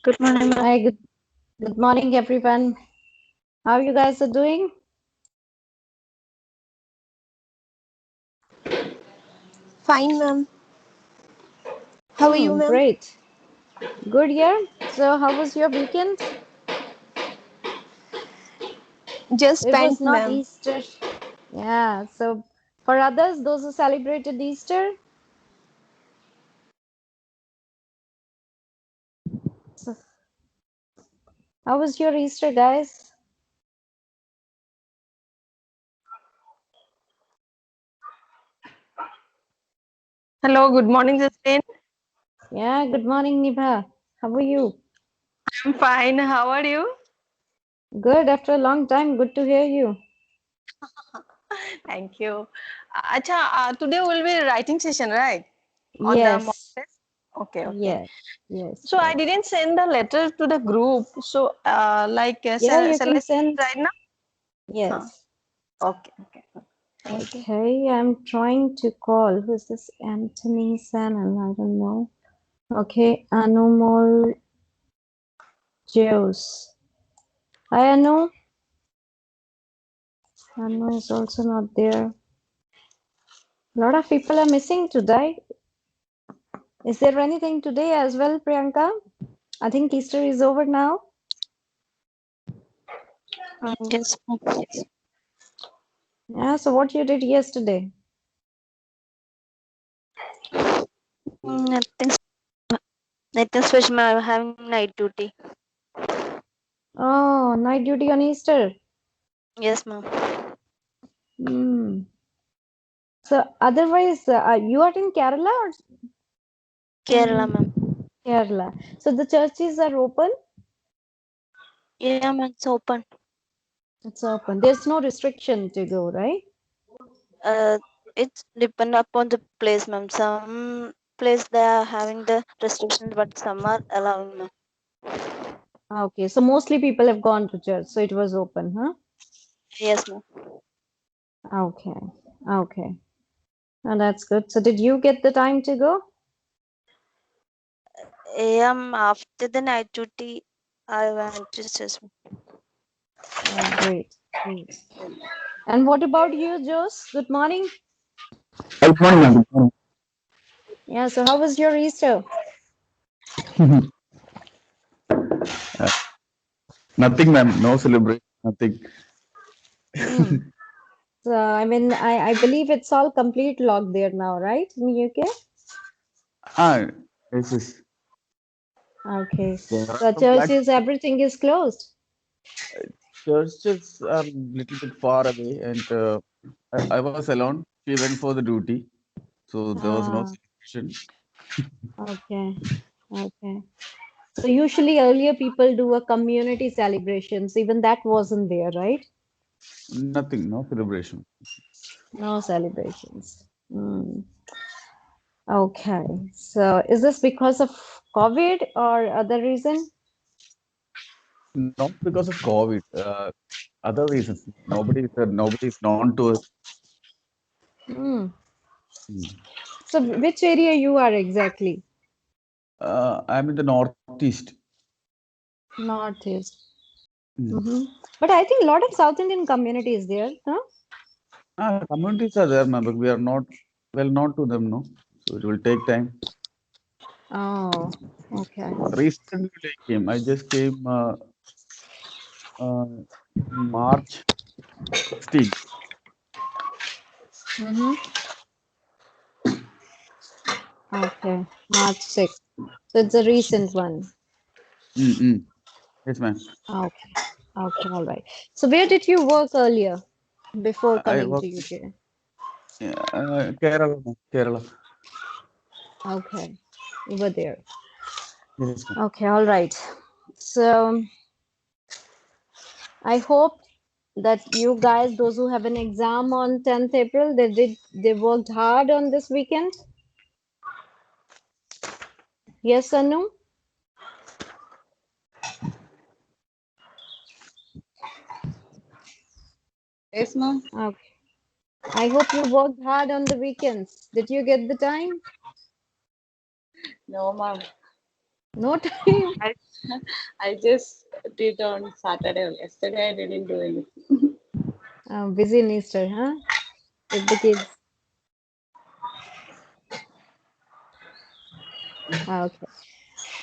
Good morning, ma'am. Hi, good morning, everyone. How you guys are doing? Fine, ma'am. How are you, ma'am? Great. Good year. So, how was your weekend? Just It was spent, not ma'am. Easter. Yeah. So, for others, those who celebrated Easter, so how was your Easter, guys? Hello, good morning, Justin. Yeah. Good morning, Nibha. How are you? I'm fine. How are you? Good. After a long time. Good to hear you. Thank you. Acha, today will be writing session, right? On the mock Yes. test? Okay, okay. Yes. Yes. So I Yes. didn't send the letter to the group. So, Yeah. You shall I can send send. right now? Huh. Yes. Okay, okay. Thank you. Okay. I'm trying to call. Who's this? Anthony Sanon. I don't know. Okay, Anumol Zeus. Hi, Anu. Anu is also not there. A lot of people are missing today. Is there anything today as well, Priyanka? I think Easter is over now. Yes, ma'am. Yeah, so what you did yesterday? Nothing, nothing special. I'm having night duty. Oh, night duty on Easter. Yes, ma'am. Hmm. So otherwise, you are in Kerala or Kerala, ma'am. Kerala? So the churches are open? Yeah, ma'am. It's open. It's open. There's no restriction to go, right? Uh, it's depend upon the place, ma'am. Some place they are having the restrictions, but some are allowing, ma'am. Okay, so mostly people have gone to church, so it was open, huh? Yes, ma'am. Okay, okay. Oh, that's good. So did you get the time to go? Yeah, ma'am. After the night duty, I went to church. Oh, great, great. And what about you, Jose? Good morning. Good morning, ma'am. Good morning. Yeah, so how was your Easter? Nothing, ma'am. No celebration. Nothing. Hmm. So, I mean, I believe it's all complete lock there now, right? In UK? Ah, this is Okay. there are So some flags. churches, everything is closed. Churches are little bit far away, and I was alone. She went for the duty, so there was no Ah, celebration. okay, okay. So usually earlier people do a community celebrations. Even that wasn't there, right? Nothing. No celebration. No celebrations. Hmm. Okay. So is this because of COVID or other reason? Not because of COVID. Other reasons. Nobody is known to us. Hmm. Hmm. So which area you are exactly? I'm in the northeast. Northeast. Hmm. Mm-hmm. But I think a lot of South Indian community is there, huh? Communities are there, ma'am, but we are not well known to them, no. So it will take time. Oh, okay. Recently, I came. I just came uh, March 16. Mm-hmm. Okay. March 6th. So it's a recent one. Mm-mm. Yes, ma'am. Okay. Okay, all right. So where did you work earlier before I coming to work UK? Kerala, ma'am. Kerala. Okay. You were there. Yes, ma'am. Okay, all right. So I hope that you guys, those who have an exam on 10th April, they worked hard on this weekend. Yes, Anu? Yes, ma'am. Okay. I hope you worked hard on the weekends. Did you get the time? No, ma'am. No time. I just did on Saturday. Yesterday I didn't do anything. Busy in Easter, huh? With the kids. Okay.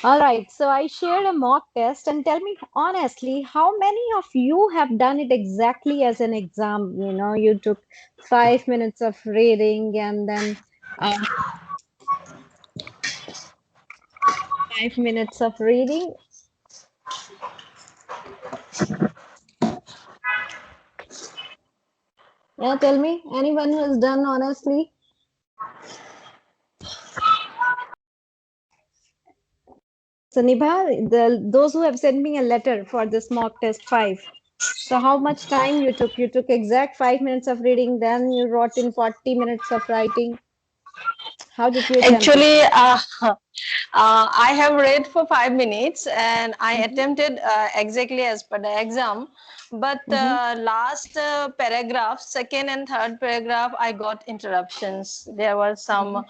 All right. So I shared a mock test, and tell me honestly, how many of you have done it exactly as an exam? You know, you took 5 minutes of reading and then 5 minutes of reading. Yeah, tell me, anyone who has done honestly? So Nibha, those who have sent me a letter for this mock test 5. So how much time you took? You took exact 5 minutes of reading, then you wrote in 40 minutes of writing. How did you attempt it? Actually, I have read for 5 minutes and I Mm-hmm. attempted exactly as per the exam. But Mm-hmm. last paragraph, second and third paragraph, I got interruptions. There were some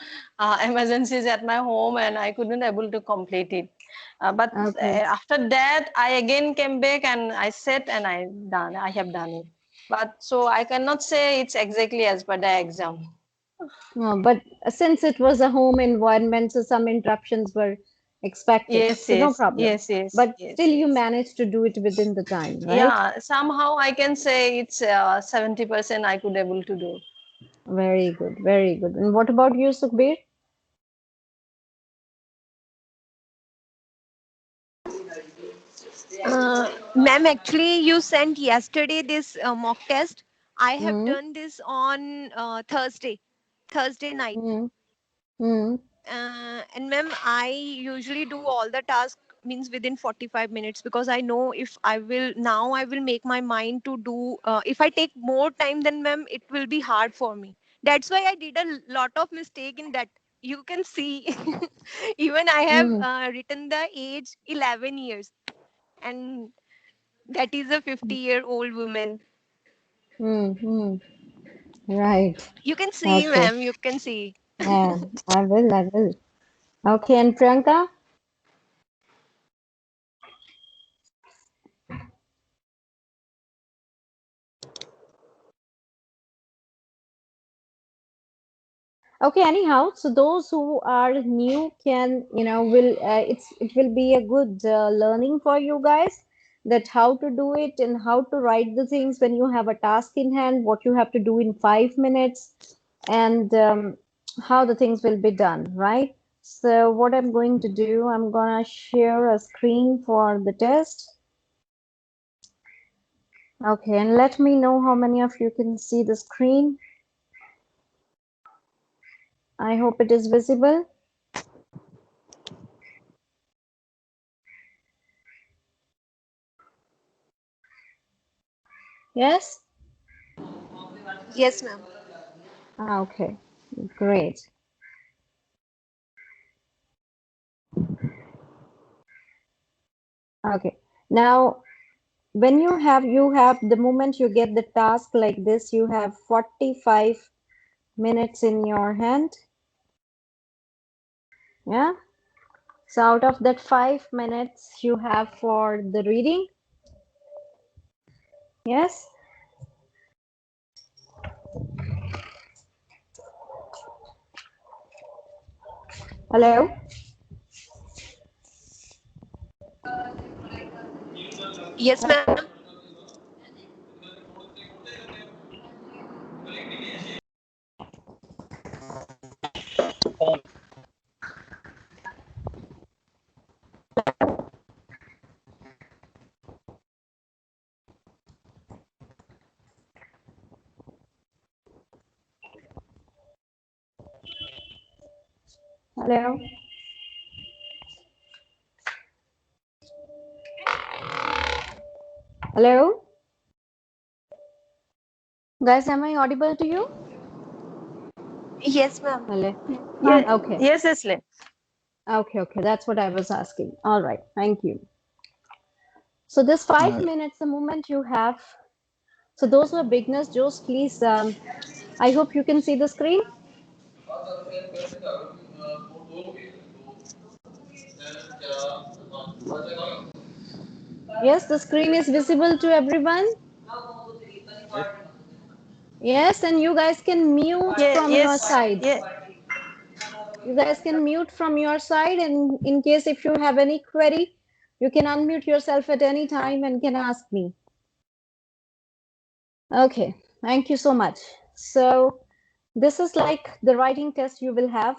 emergencies at my home and I couldn't able to complete it. But Okay. after that, I again came back and I sat and I have done it. But so I cannot say it's exactly as per the exam. But since it was a home environment, so some interruptions were expected. Yes, So no yes, problem. yes, yes, But yes, still you yes. managed to do it within the time, right? Yeah, somehow I can say it's 70% I could able to do. Very good, very good. And what about you, Sukhbir? Ma'am, actually, you sent yesterday this mock test. I have Hmm. done this on Thursday night. Hmm. Hmm. And ma'am, I usually do all the task means within 45 minutes because I know if I will make my mind to do, if I take more time then ma'am, it will be hard for me. That's why I did a lot of mistake in that. You can see, even I have Hmm. written the age 11 years. And that is a 50-year-old woman. Hmm. Hmm. Right. You can see, Okay. ma'am, you can see. Yeah, I will. I will. Okay, and Priyanka? Okay, anyhow, so those who are new can, will it will be a good learning for you guys that how to do it and how to write the things when you have a task in hand, what you have to do in 5 minutes, and how the things will be done, right? So what I'm going to do, I'm gonna share a screen for the test. Okay, and let me know how many of you can see the screen. I hope it is visible. Yes? Yes, ma'am. Okay, great. Okay. Now, when you have the moment you get the task like this, you have 45 minutes in your hand. Yeah. So out of that 5 minutes you have for the reading. Yes. Hello. Yes, ma'am. Hello. Hello. Guys, am I audible to you? Yes, ma'am. Hello. Yeah, Okay. yes, Leslie. Okay. Okay. That's what I was asking. All right. Thank you. So this five Uh, minutes, the moment you have. So those who are beginners, just please. I hope you can see the screen. Yes, the screen is visible to everyone. Yes. Yes, and you guys can mute Yeah, from your yes, side. yeah. You guys can mute from your side, and in case if you have any query, you can unmute yourself at any time and can ask me. Okay, thank you so much. So this is like the writing test you will have.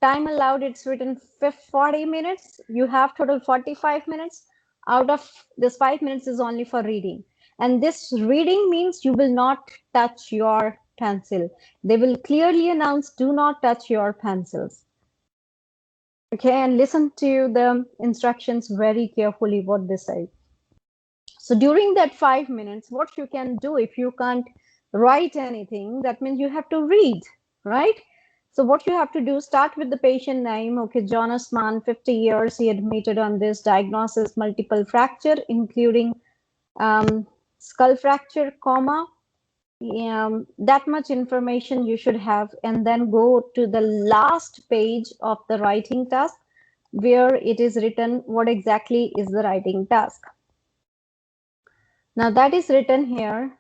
Time allowed, it's written 40 minutes. You have total 45 minutes. Out of this 5 minutes is only for reading. And this reading means you will not touch your pencil. They will clearly announce, do not touch your pencils. Okay, and listen to the instructions very carefully what they say. So during that 5 minutes, what you can do if you can't write anything, that means you have to read, right? So what you have to do, start with the patient name. Okay, Jonas Mann, 50 years, he admitted on this diagnosis, multiple fracture, including skull fracture, comma. That much information you should have, and then go to the last page of the writing task where it is written what exactly is the writing task. Now that is written here.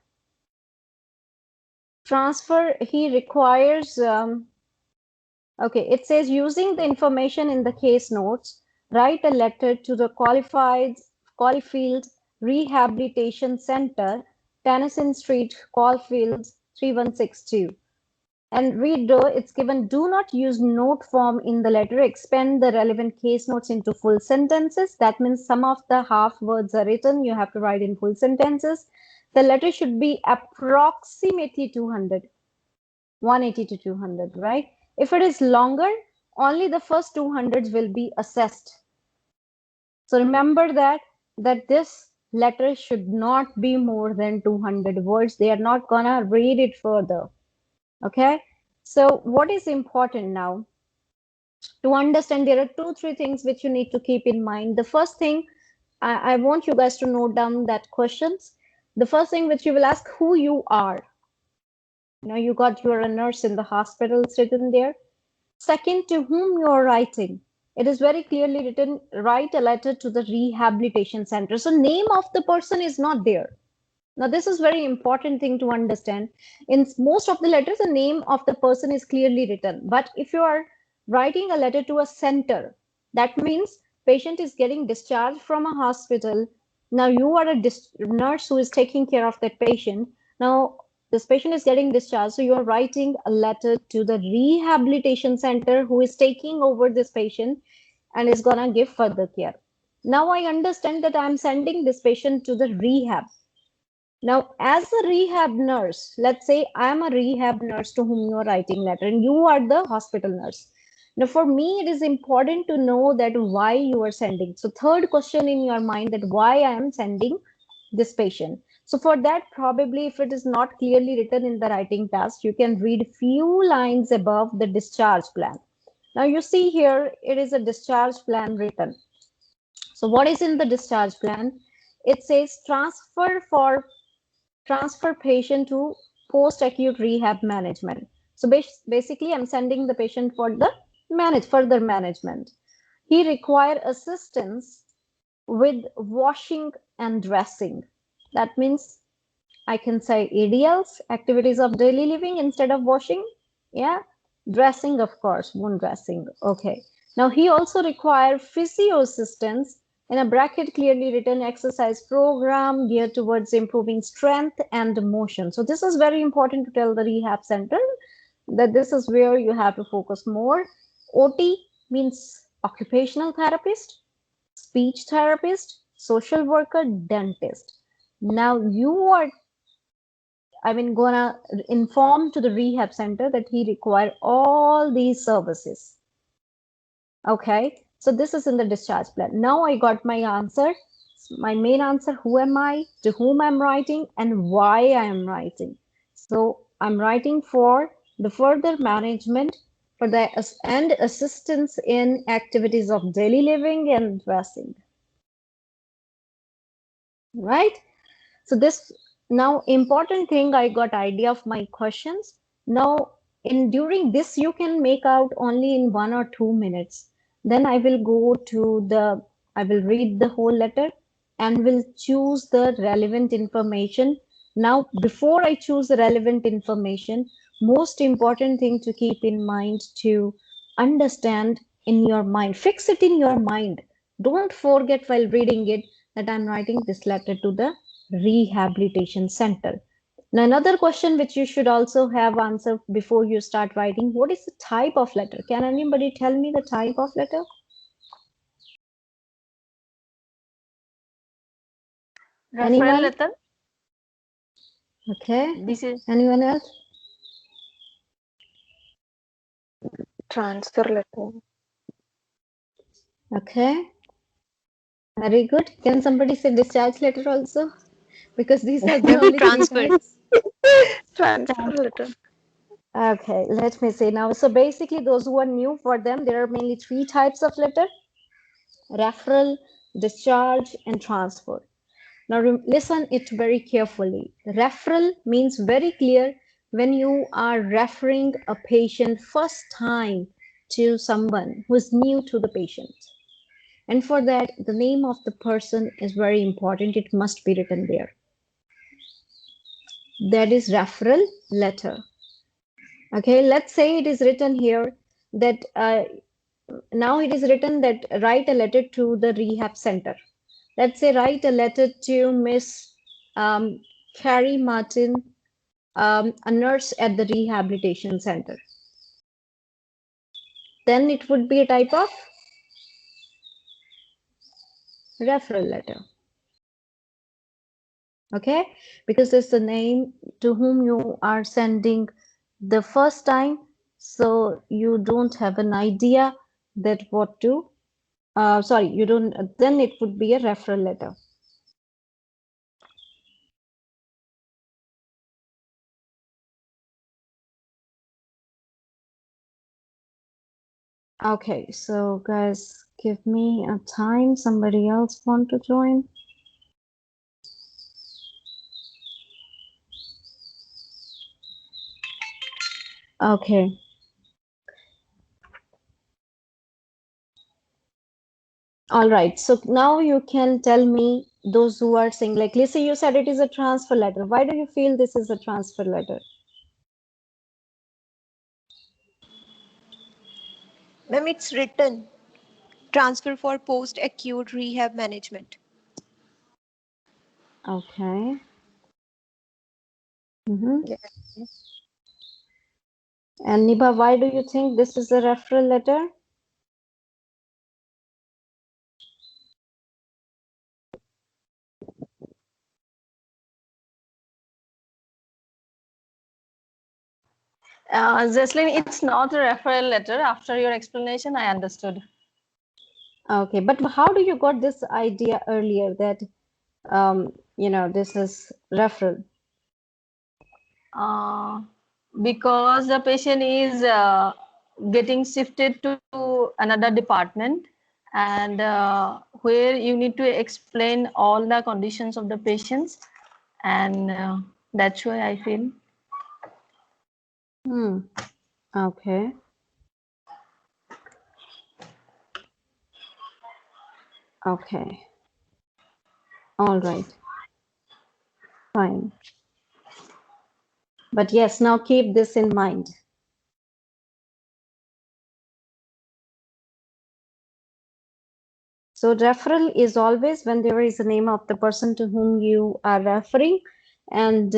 Transfer, he requires, okay, it says using the information in the case notes, write a letter to the Caulfield Rehabilitation Center, Tennyson Street, Caulfield 3162. And read, it's given, do not use note form in the letter, expand the relevant case notes into full sentences. That means some of the half words are written, you have to write in full sentences. The letter should be approximately 200, 180 to 200, right? If it is longer, only the first 200 will be assessed. So remember that this letter should not be more than 200 words. They are not gonna read it further. Okay, so what is important now to understand? There are 2 3 things which you need to keep in mind. The first thing, I want you guys to note down that questions. The first thing which you will ask, who you are. You know, you got, you're a nurse in the hospital, it's written there. Second, to whom you're writing. It is very clearly written, write a letter to the rehabilitation center. So name of the person is not there. Now, this is very important thing to understand. In most of the letters, the name of the person is clearly written. But if you are writing a letter to a center, that means patient is getting discharged from a hospital. Now, you are a nurse who is taking care of that patient. Now, this patient is getting discharged, so you are writing a letter to the rehabilitation center who is taking over this patient and is gonna give further care. Now, I understand that I'm sending this patient to the rehab. Now, as a rehab nurse, let's say I'm a rehab nurse to whom you're writing letter and you are the hospital nurse. Now, for me, it is important to know that why you are sending. So third question in your mind, that why I am sending this patient. So for that, probably if it is not clearly written in the writing task, you can read few lines above the discharge plan. Now you see here, it is a discharge plan written. So what is in the discharge plan? It says transfer patient to post-acute rehab management. So basically, I'm sending the patient for the further management. He require assistance with washing and dressing. That means I can say ADLs, activities of daily living, instead of washing. Yeah, dressing, of course, wound dressing. Okay. Now he also require physio assistance, in a bracket clearly written, exercise program geared towards improving strength and motion. So this is very important to tell the rehab center that this is where you have to focus more. OT means occupational therapist, speech therapist, social worker, dentist. Now you are, gonna inform to the rehab center that he require all these services. Okay, so this is in the discharge plan. Now I got my answer, my main answer, who am I, to whom I'm writing, and why I am writing. So I'm writing for the further management for the and assistance in activities of daily living and dressing. Right? So this, now important thing, I got idea of my questions. Now in during this you can make out only in 1 or 2 minutes. Then I will go to I will read the whole letter and will choose the relevant information. Now, before I choose the relevant information, most important thing to keep in mind to understand in your mind, fix it in your mind. Don't forget while reading it that I'm writing this letter to the rehabilitation center. Now, another question which you should also have answered before you start writing, what is the type of letter? Can anybody tell me the type of letter? Referral Anyone? letter. Okay. This is Anyone else? Transfer letter. Okay. Very good. Can somebody say discharge letter also? Because these are the Ma'am, only three transfer. types. Transfer letter. Okay, let me say now. So basically, those who are new, for them, there are mainly three types of letter: referral, discharge, and transfer. Now listen it very carefully. Referral means very clear when you are referring a patient first time to someone who is new to the patient. And for that, the name of the person is very important. It must be written there. That is referral letter. Okay, let's say it is written here that now it is written that write a letter to the rehab center. Let's say write a letter to Miss Carrie Martin, a nurse at the rehabilitation center. Then it would be a type of referral letter. Okay, because it's the name to whom you are sending the first time, so you don't have an idea that what to sorry, you don't, then it would be a referral letter. Okay, so guys, give me a time. Somebody else want to join? Okay. All right. So now you can tell me those who are saying, like, Lisa, you said it is a transfer letter. Why do you feel this is a transfer letter? Ma'am, it's written. Transfer for post-acute rehab management. Okay. Mm-hmm. Yeah. And Niba, why do you think this is a referral letter? Zeslin, it's not a referral letter. After your explanation, I understood. Okay, but how do you got this idea earlier that this is referral? Uh, because the patient is getting shifted to another department, and where you need to explain all the conditions of the patients, and that's why I feel. Okay. Okay. All right. Fine. But yes, now keep this in mind. So referral is always when there is a name of the person to whom you are referring, and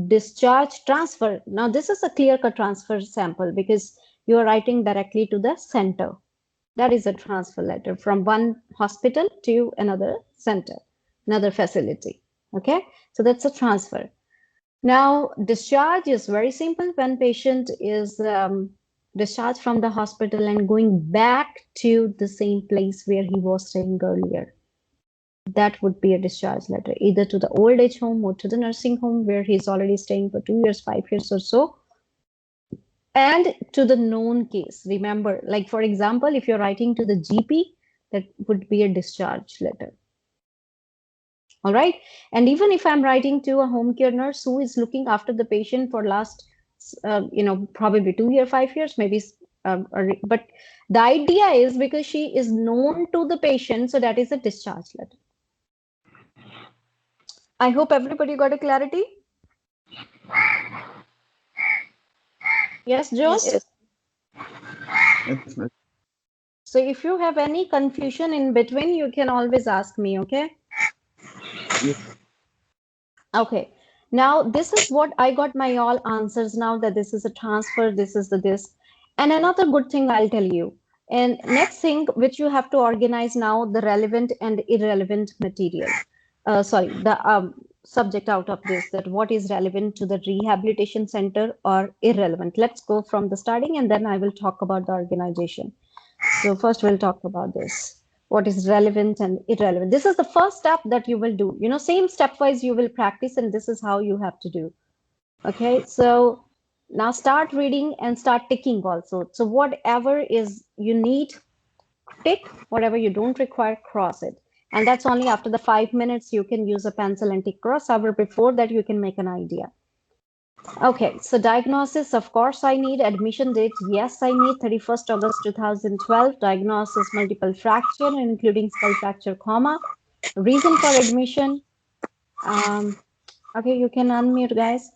discharge transfer. Now this is a clear-cut transfer sample because you are writing directly to the center. That is a transfer letter from one hospital to another center, another facility. Okay, so that's a transfer. Now, discharge is very simple when patient is discharged from the hospital and going back to the same place where he was staying earlier. That would be a discharge letter, either to the old age home or to the nursing home where he's already staying for 2 years, 5 years or so. And to the known case. Remember, like for example, if you're writing to the GP, that would be a discharge letter. All right. And even if I'm writing to a home care nurse who is looking after the patient for last, probably 2 years, 5 years, maybe but the idea is because she is known to the patient, so that is a discharge letter. I hope everybody got a clarity. Yes, Joe? Yes. Yes, ma'am. So if you have any confusion in between, you can always ask me, okay? Yes. Okay. Now this is what I got my all answers now that this is a transfer, this is the this. And another good thing I'll tell you. And next thing which you have to organize now, the relevant and irrelevant material. Sorry, the subject out of this, that what is relevant to the rehabilitation center or irrelevant. Let's go from the starting and then I will talk about the organization. So first we'll talk about this. What is relevant and irrelevant? This is the first step that you will do. You know, same stepwise you will practice and this is how you have to do. Okay, so now start reading and start ticking also. So whatever is you need, tick. Whatever you don't require, cross it. And that's only after the 5 minutes you can use a pencil and tick cross. However, before that you can make an idea. Okay, so diagnosis, of course I need. Admission date, yes I need. 31st August 2012. Diagnosis, multiple fracture including skull fracture, comma. Reason for admission, okay, you can unmute guys.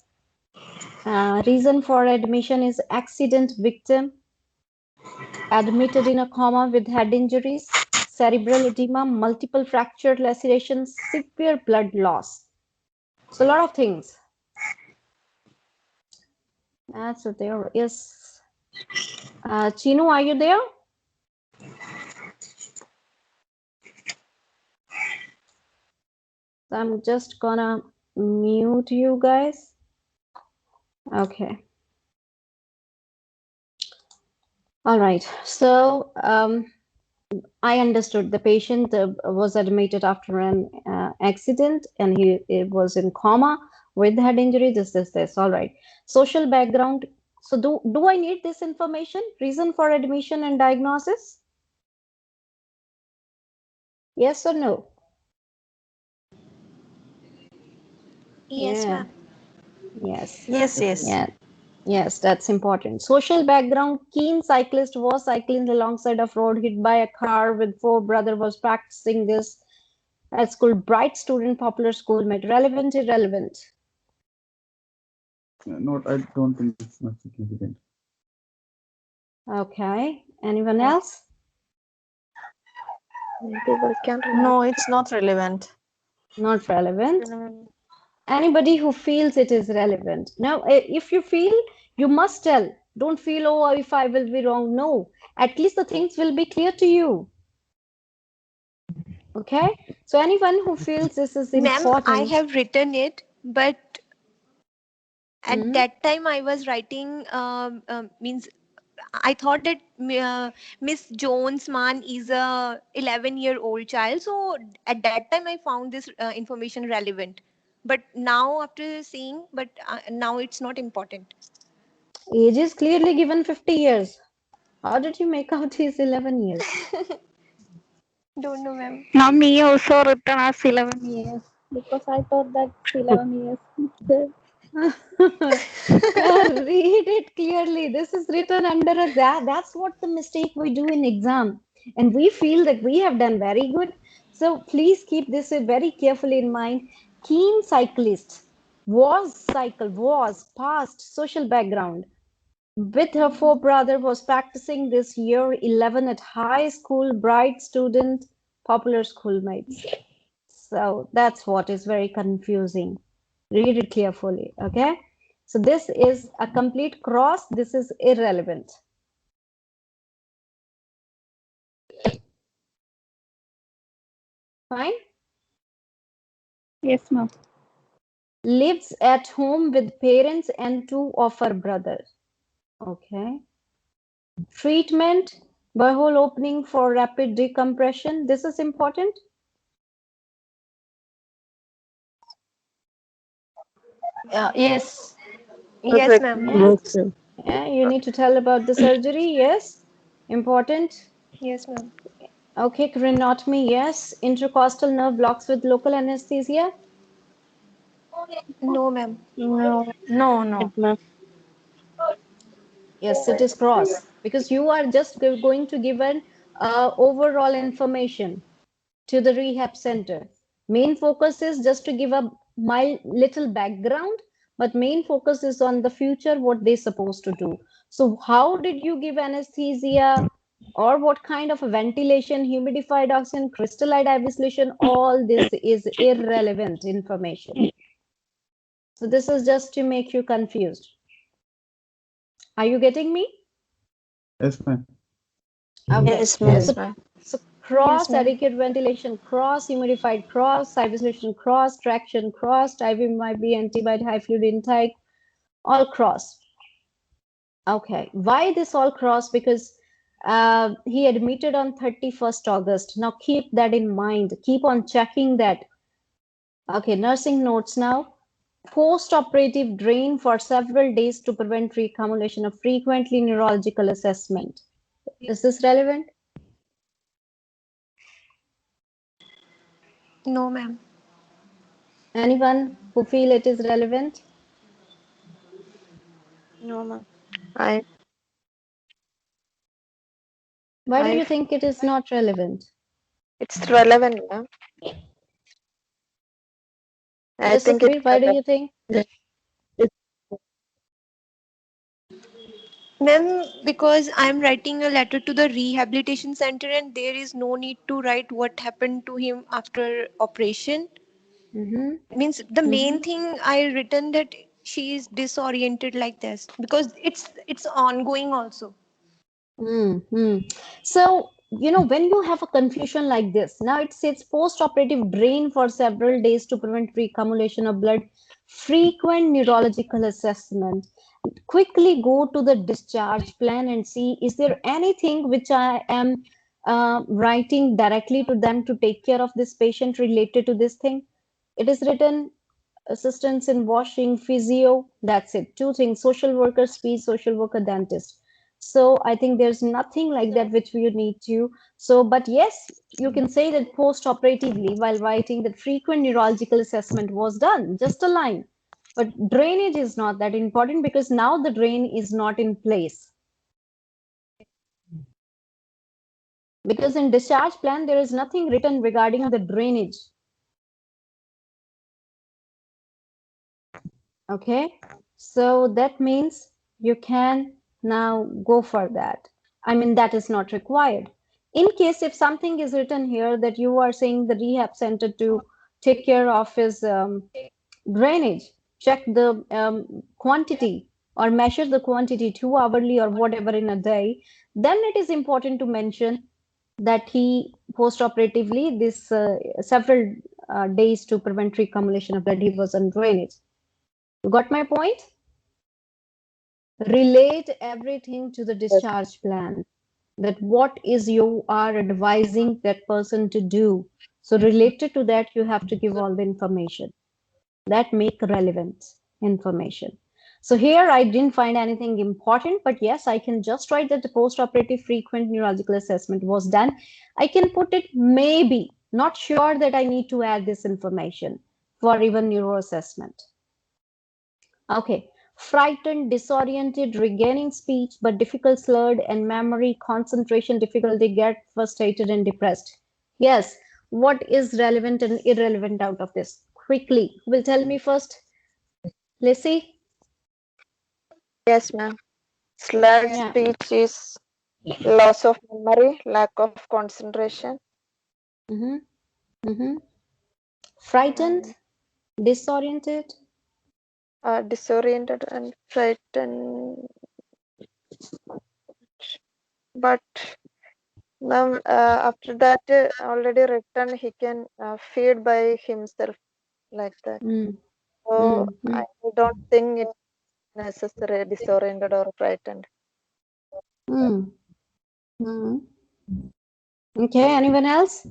Reason for admission is accident victim, admitted in a coma with head injuries, cerebral edema, multiple fracture lacerations, severe blood loss. So a lot of things. So there is Chinu, are you there? So I'm just gonna mute you guys. Okay. All right. So I understood the patient was admitted after an accident and he was in coma with head injury. This. All right. Social background. So do I need this information? Reason for admission and diagnosis? Yes or no? Yes, Yeah. ma'am. Yes. Yes, yes. Yeah. Yes, that's important. Social background, keen cyclist was cycling alongside of road, hit by a car with four brother, was practicing this at school. Bright student, popular schoolmate. Relevant, irrelevant. Not, I don't think it's much significant. Okay. Anyone else? No, it's not relevant. Not relevant. Anybody who feels it is relevant. Now, if you feel, you must tell. Don't feel, oh, if I will be wrong. No. At least the things will be clear to you. Okay. So anyone who feels this is Ma'am, I important. have written it, but at Mhm. that time I was writing means I thought that Miss Jones man is a 11-year-old child. So at that time I found this information relevant. But now after seeing, but now it's not important. Age is clearly given 50 years. How did you make out he's 11 years? Don't know, ma'am. Now me also written as 11 years because I thought that 11 years. Read it clearly. This is written under a that. That's what the mistake we do in exam. And we feel that we have done very good. So please keep this very carefully in mind. Keen cyclist was past social background. With her four brother was practicing this year 11 at high school, bright student, popular schoolmates. So that's what is very confusing. Read it carefully, okay? So this is a complete cross. This is irrelevant. Fine. Yes, ma'am. Lives at home with parents and two of her brothers. Okay. Treatment, butthole opening for rapid decompression. This is important. Yes. Yes, ma'am. Yeah. Yes. Yeah, you need to tell about the surgery. Yes. Important. Yes, ma'am. Okay, craniotomy, yes. Intercostal nerve blocks with local anesthesia. No, ma'am. No, no, no. Yes, ma'am. Yes, it is cross because you are just going to give an overall information to the rehab center. Main focus is just to give a mild little background, but main focus is on the future, what they're supposed to do. So how did you give anesthesia, or what kind of a ventilation, humidified oxygen, crystallite isolation, all this is irrelevant information. So this is just to make you confused. Are you getting me? Yes, ma'am. Okay. Yes, ma'am. So, so cross Yes, ma'am. adequate ventilation, cross humidified, cross isolation, cross traction, cross IV might be antibiotic, high fluid intake, all cross. Okay. Why this all cross? Because he admitted on 31st August. Now keep that in mind. Keep on checking that. Okay, nursing notes now. Post-operative drain for several days to prevent reaccumulation of frequently neurological assessment. Is this relevant? No, ma'am. Anyone who feel it is relevant? No, ma'am. I Why do I you think it is not relevant? it's relevant, ma'am. I Yes, think it's Sukhbir, why do you think? Ma'am, because I'm writing a letter to the rehabilitation center and there is no need to write what happened to him after operation. Mm-hmm. Means the Mm-hmm. main thing I written that she is disoriented like this because it's ongoing also. Mm-hmm. So, when you have a confusion like this, now it says post-operative drain for several days to prevent reaccumulation of blood, frequent neurological assessment. Quickly go to the discharge plan and see, is there anything which I am writing directly to them to take care of this patient related to this thing? It is written assistance in washing, physio, that's it. Two things, social worker, speech, social worker, dentist. So I think there's nothing like that which you need to. So, but yes, you can say that post-operatively while writing that frequent neurological assessment was done, just a line. But drainage is not that important because now the drain is not in place. Because in discharge plan, there is nothing written regarding the drainage. Okay, so that means you can now go for that. I mean, that is not required. In case if something is written here that you are saying the rehab center to take care of his drainage, check the quantity or measure the quantity 2 hourly or whatever in a day, then it is important to mention that he post-operatively this several days to prevent reaccumulation of blood, he was on drainage. You got my point? Relate everything to the discharge plan. That what is you are advising that person to do. So related to that, you have to give all the information that make relevant information. So here I didn't find anything important, but yes, I can just write that the post-operative frequent neurological assessment was done. I can put it maybe, not sure that I need to add this information for even neuro assessment. Okay. Frightened, disoriented, regaining speech, but difficult slurred and memory, concentration difficulty, get frustrated and depressed. Yes. What is relevant and irrelevant out of this? Quickly. Who will tell me first? Lissy? yes, ma'am. Slurred Yeah. speech is loss of memory, lack of concentration, Mm-hmm. Mm-hmm. Frightened, and disoriented. disoriented and frightened. But ma'am, after that already written, he can feed by himself like that. Mm, So mm, I mm, don't think it's necessary disoriented or frightened. mm, mm. Okay. Anyone else?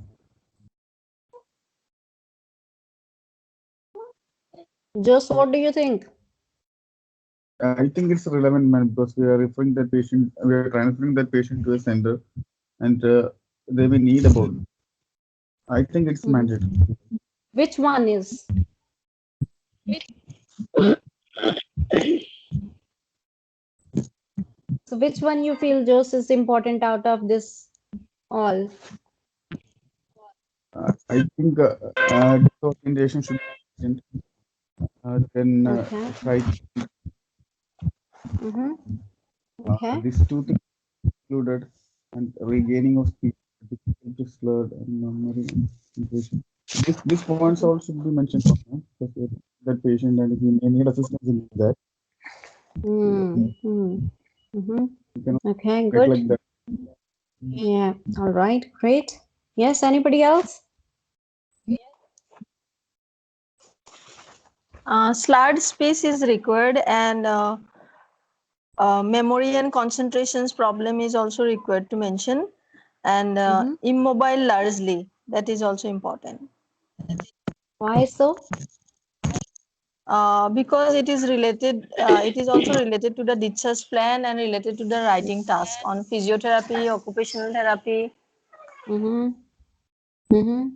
Just what do you think? I think it's relevant, man, because we are referring that patient, we are transferring that patient to a center, and they will need about. I think it's Mhm. mandatory. Which one is? So which one you feel, Jose, is important out of this all? I think disorientation should be mentioned. Then Okay. right, Mm-hmm. Okay. these two things included, and regaining of speech, difficulty, slurred, and memory and concentration. These points all should be mentioned from because that patient and he may need assistance in that. Mm. You Mm. Mm-hmm. cannot Okay, good. neglect that. Yeah. All right. Great. Yes. Anybody else? Slurred speech is required, and memory and concentrations problem is also required to mention, and Mm-hmm. immobile largely, that is also important. Why so? Because it is also related to the discharge plan and related to the writing task on physiotherapy, occupational therapy. Mm-hmm. Mm-hmm.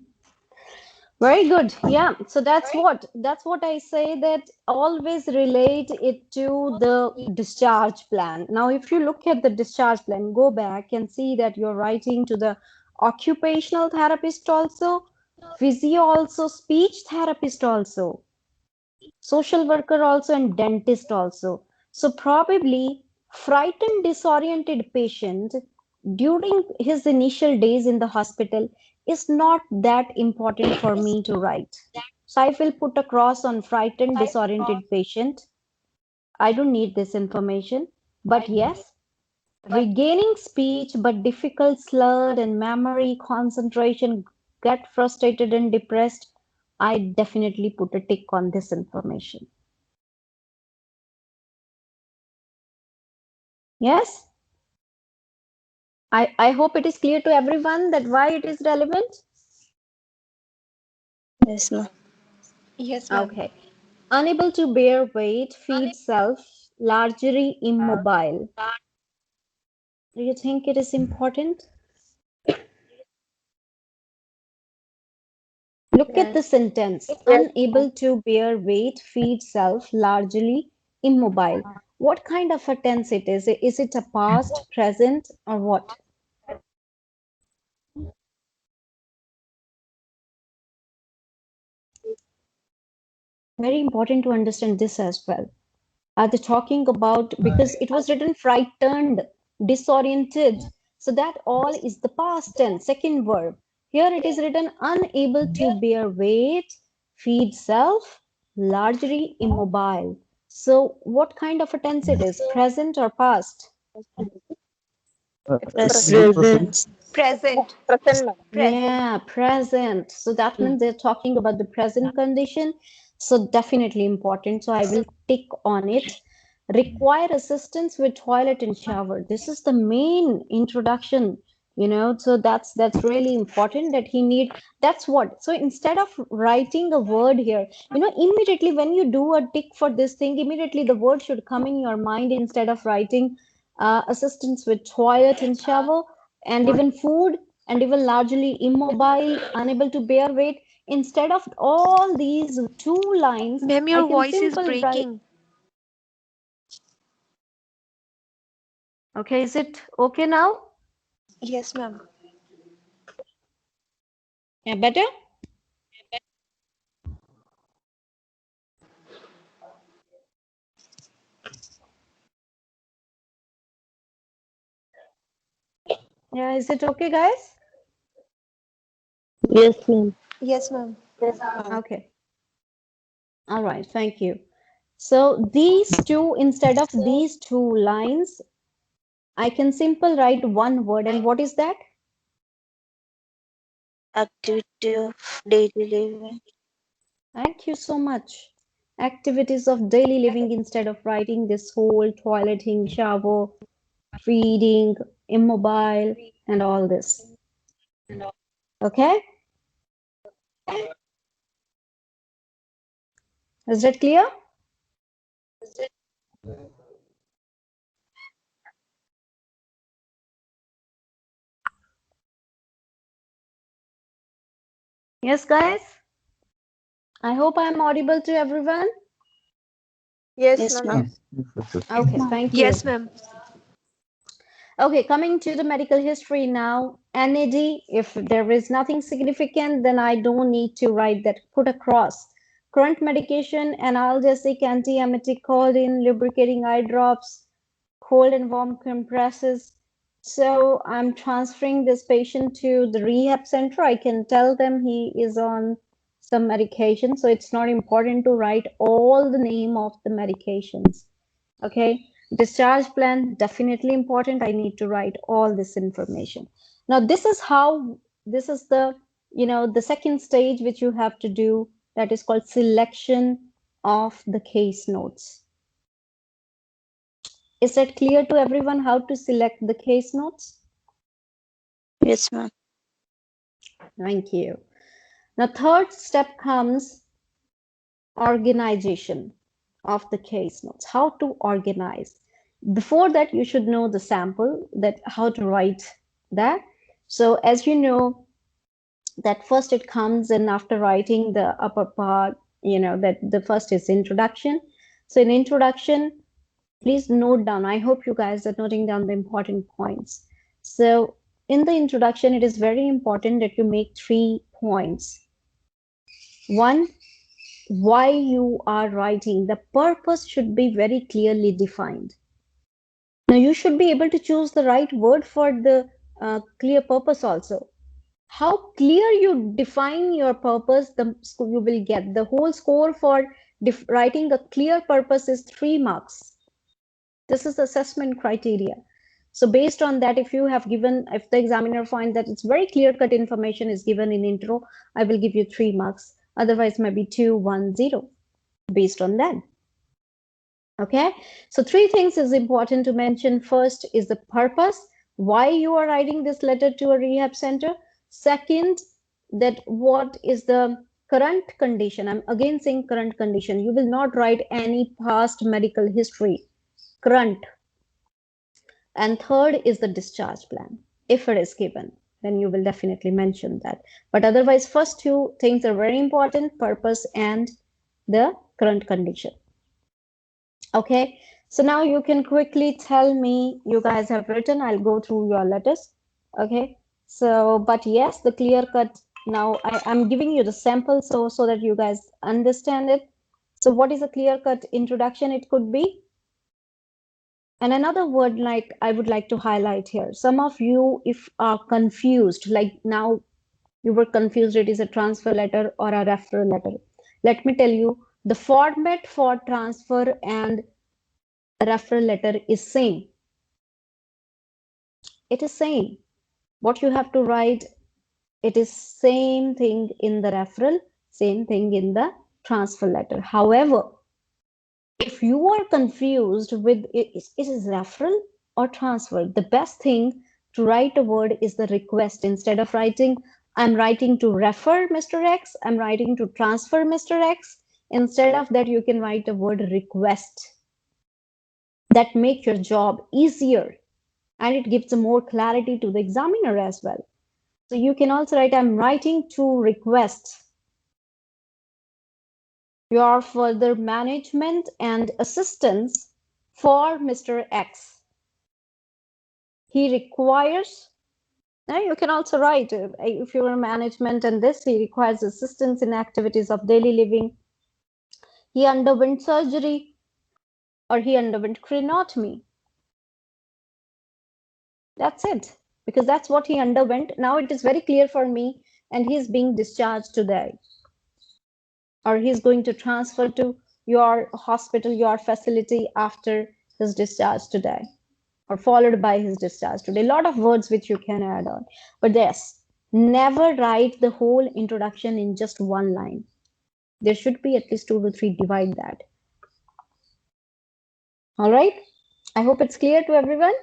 Very good. Yeah. So that's what I say, that always relate it to the discharge plan. Now, if you look at the discharge plan, go back and see that you're writing to the occupational therapist also, physio also, speech therapist also, social worker also, and dentist also. So probably frightened, disoriented patient during his initial days in the hospital is not that important for me to write. So I will put a cross on frightened, disoriented patient. I don't need this information. But yes, regaining speech but difficult, slurred, and memory, concentration, get frustrated and depressed, I definitely put a tick on this information. Yes, I hope it is clear to everyone that why it is relevant. Yes, ma'am. Yes, ma'am. Okay. Unable to bear weight, feed self, largely immobile. Do you think it is important? Look at the Yes. sentence. Unable to bear weight, feed self, largely immobile. What kind of a tense it is? Is it a past, present, or what? Very important to understand this as well. Are they talking about, because it was written frightened, disoriented, so that all is the past tense, second verb. Here it is written unable to bear weight, feed self, largely immobile. So what kind of a tense it is, present or past? It Yes. should be present. Present. Present. Present, ma'am. Present. Yeah, present. So that means they're talking about the present condition. So definitely important. So I will tick on it. Require assistance with toilet and shower. This is the main introduction, so that's really important that he need. That's what. So instead of writing a word here, immediately when you do a tick for this thing, immediately the word should come in your mind instead of writing assistance with toilet and shower and even food and even largely immobile, unable to bear weight. Instead of all these two lines, Ma'am, I your can voice is simple write. breaking. Okay, is it okay now? Yes, ma'am. Yeah, better? Yeah, is it okay, guys? Yes, ma'am. Yes, ma'am. Okay. All right, thank you. So these two, instead of these two lines, I can simple write one word. And what is that? Activity of daily living. Thank you so much. Activities of daily living instead of writing this whole toileting, shower, feeding, immobile, and all this. Okay? Is that clear? Yes, guys? I hope I am audible to everyone. Yes, Yes, ma'am. ma'am. Yes, yes, yes, yes. Okay, thank you. Yes, ma'am. Okay, coming to the medical history now. NAD, if there is nothing significant, then I don't need to write that, put a cross. Current medication, analgesic, antiemetic, codeine, lubricating eye drops, cold and warm compresses. So I'm transferring this patient to the rehab center. I can tell them he is on some medication. So it's not important to write all the name of the medications. Okay, discharge plan, definitely important. I need to write all this information. Now this is the, the second stage which you have to do, that is called selection of the case notes. Is that clear to everyone how to select the case notes? Yes, ma'am. Thank you. Now third step comes organization of the case notes, how to organize. Before that, you should know the sample, that how to write that. So as you know, that first it comes in after writing the upper part, that the first is introduction. So in introduction, please note down, I hope you guys are noting down the important points. So in the introduction, it is very important that you make 3 points. One, why you are writing. The purpose should be very clearly defined. Now you should be able to choose the right word for the clear purpose also. How clear you define your purpose, the you will get. The whole score for writing a clear purpose is 3 marks. This is the assessment criteria. So based on that, if the examiner finds that it's very clear-cut information is given in intro, I will give you 3 marks. Otherwise, maybe 2, 1, 0 based on that. Okay, so 3 things is important to mention. First is the purpose, why you are writing this letter to a rehab center. Second, that what is the current condition. I'm again saying current condition. You will not write any past medical history. Current. And third is the discharge plan. If it is given, then you will definitely mention that. But otherwise, first 2 things are very important, purpose and the current condition. Okay, so now you can quickly tell me, you guys have written, I'll go through your letters. Okay, so, but yes, the clear cut, now I'm giving you the sample so that you guys understand it. So what is a clear cut introduction? It could be, and another word like I would like to highlight here. Some of you, if are confused, like now you were confused, it is a transfer letter or a referral letter. Let me tell you, the format for transfer and referral letter is same. It is same. What you have to write, it is same thing in the referral, same thing in the transfer letter. However, if you are confused with is referral or transfer, the best thing to write a word is the request. Instead of writing, I'm writing to refer Mr. X, I'm writing to transfer Mr. X. Instead of that, you can write a word request. That make your job easier, and it gives more clarity to the examiner as well. So you can also write, I'm writing to request your further management and assistance for Mr. X. He requires, now you can also write, if you're in management and this, he requires assistance in activities of daily living. He underwent surgery or he underwent craniotomy. That's it, because that's what he underwent. Now it is very clear for me, and he's being discharged today, or he's going to transfer to your hospital, your facility after his discharge today, or followed by his discharge today. A lot of words which you can add on. But yes, never write the whole introduction in just 1 line. There should be at least 2 to 3, divide that. All right, I hope it's clear to everyone.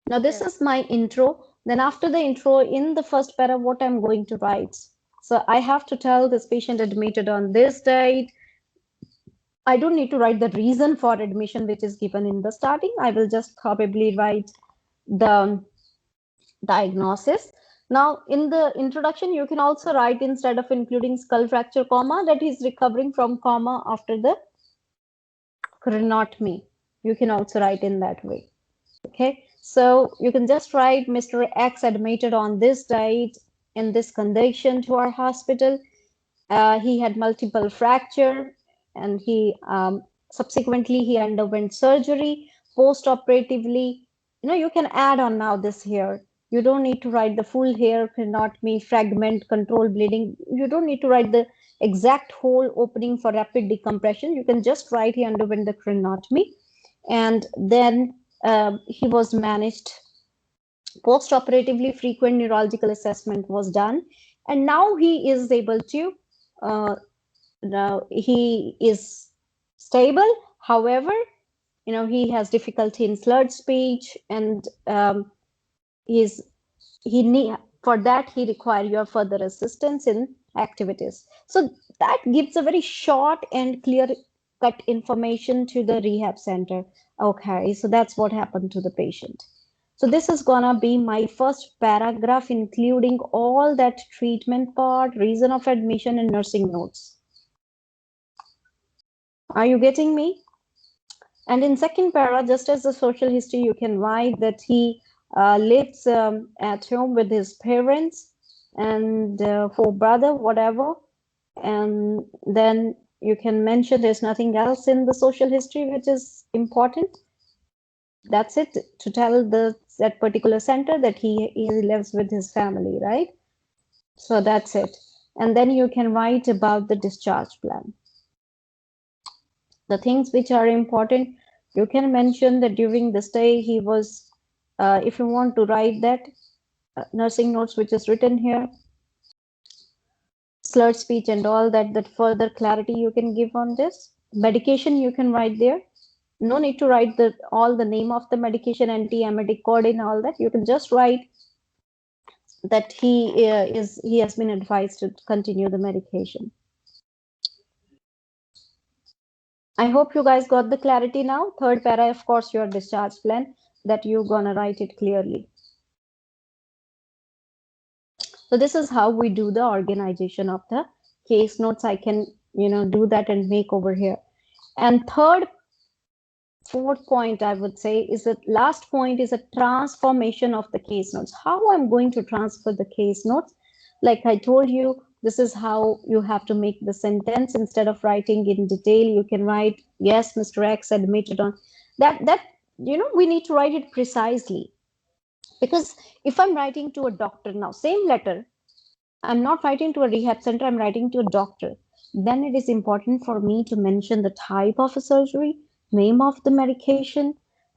Now this is my intro. Then after the intro, in the first para, what I'm going to write. So I have to tell this patient admitted on this date. I don't need to write the reason for admission, which is given in the starting. I will just probably write the diagnosis. Now in the introduction, you can also write, instead of including skull fracture, comma, that he's recovering from comma after the craniotomy. You can also write in that way. Okay, so you can just write Mr. X admitted on this date in this condition to our hospital. He had multiple fracture, and he subsequently he underwent surgery post-operatively. You can add on now this here. You don't need to write the full hair craniectomy, fragment, control bleeding. You don't need to write the exact hole opening for rapid decompression. You can just write he underwent the craniotomy, and then he was managed post-operatively. Frequent neurological assessment was done, and now he is able to now he is stable. However, he has difficulty in slurred speech, and he's he need for that he require your further assistance in activities. So that gives a very short and clear cut information to the rehab center. Okay, so that's what happened to the patient. So this is gonna be my first paragraph, including all that treatment part, reason of admission, and nursing notes. Are you getting me? And in second para, just as the social history, you can write that he lives at home with his parents and for brother, whatever. And then you can mention there's nothing else in the social history which is important. That's it, to tell that particular center that he lives with his family, right? So that's it. And then you can write about the discharge plan. The things which are important, you can mention that during the stay he was, if you want to write that nursing notes which is written here, slurred speech and all that, that further clarity you can give on this. Medication you can write there. No need to write all the name of the medication, anti-emetic codeine, all that. You can just write that he has been advised to continue the medication. I hope you guys got the clarity now. Third para, of course, your discharge plan, that you're gonna write it clearly. So this is how we do the organization of the case notes. I can, do that and make over here. And fourth point, I would say, is the last point is a transformation of the case notes. How I'm going to transfer the case notes. Like I told you, this is how you have to make the sentence. Instead of writing in detail, you can write, yes, Mr. X admitted on that, we need to write it precisely. Because if I'm writing to a doctor now, same letter, I'm not writing to a rehab center, I'm writing to a doctor. Then it is important for me to mention the type of a surgery, name of the medication,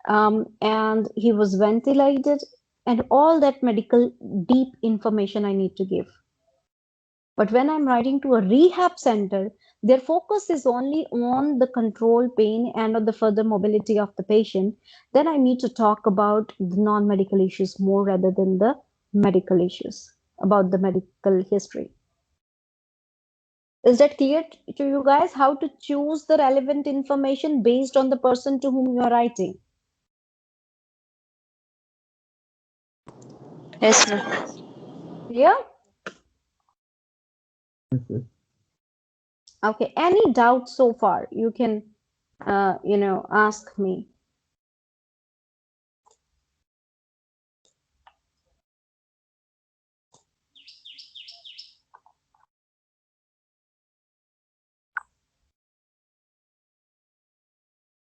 and he was ventilated, and all that medical deep information I need to give. But when I'm writing to a rehab center, their focus is only on the control pain and on the further mobility of the patient. Then I need to talk about the non-medical issues more rather than the medical issues, about the medical history. Is that clear to you guys, how to choose the relevant information based on the person to whom you are writing? Yes, ma'am. Yeah? Yes, yes. Okay. Any doubt so far? You can, ask me.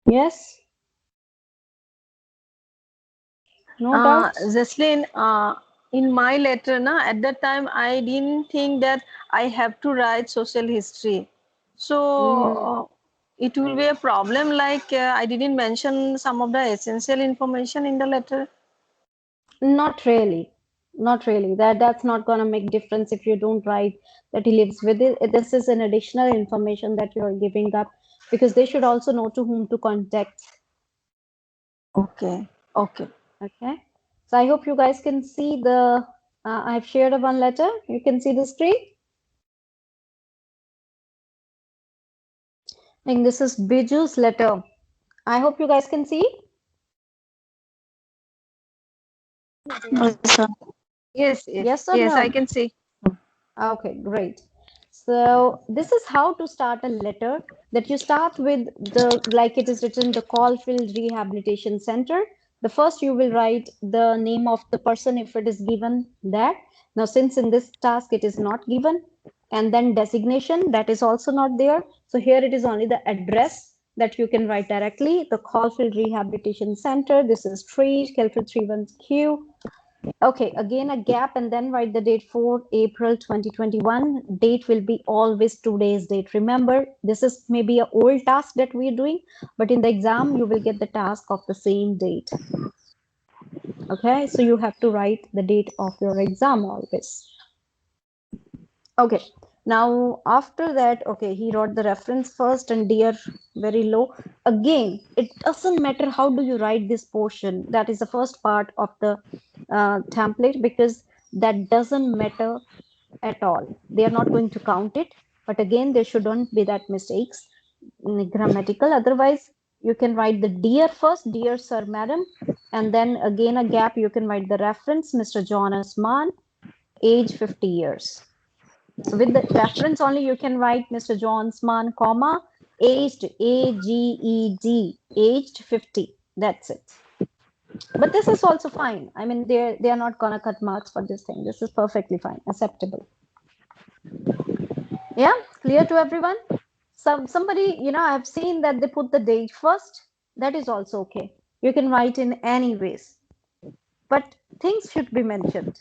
Yes? No doubts? Jesslyn, in my letter, at that time, I didn't think that I have to write social history. So it will be a problem, like I didn't mention some of the essential information in the letter. Not really. Not really. That's not gonna make difference if you don't write that he lives with it. This is an additional information that you're giving up, because they should also know to whom to contact. Okay. Okay. Okay. So I hope you guys can see I've shared a one letter. You can see the screen. I think this is Biju's letter. I hope you guys can see. Yes, ma'am. Yes, yes, Yes or yes, I no? can see. Okay, great. So this is how to start a letter, that you start with the, like it is written, the Caulfield Rehabilitation Center. The first you will write the name of the person if it is given that. Now, since in this task it is not given, and then designation, that is also not there. So here it is only the address that you can write directly, the Caulfield Rehabilitation Center. This is 3 Caulfield 31Q. Okay, again a gap and then write the date for April 2021. Date will be always today's date. Remember, this is maybe an old task that we are doing, but in the exam, you will get the task of the same date. Okay, so you have to write the date of your exam always. Okay, now after that, okay, he wrote the reference first and dear very low. Again, it doesn't matter how do you write this portion. That is the first part of the template, because that doesn't matter at all. They are not going to count it. But again, there shouldn't be that mistakes grammatical. Otherwise, you can write the dear first, dear sir, madam, and then again a gap. You can write the reference, Mr. John S. Mann, age 50 years. So with the reference only, you can write Mr. Johnsman, comma, aged, A-G-E-D, aged 50. That's it. But this is also fine. I mean, they are not gonna cut marks for this thing. This is perfectly fine, acceptable. Yeah, clear to everyone? Somebody, I've seen that they put the date first. That is also okay. You can write in any ways, but things should be mentioned.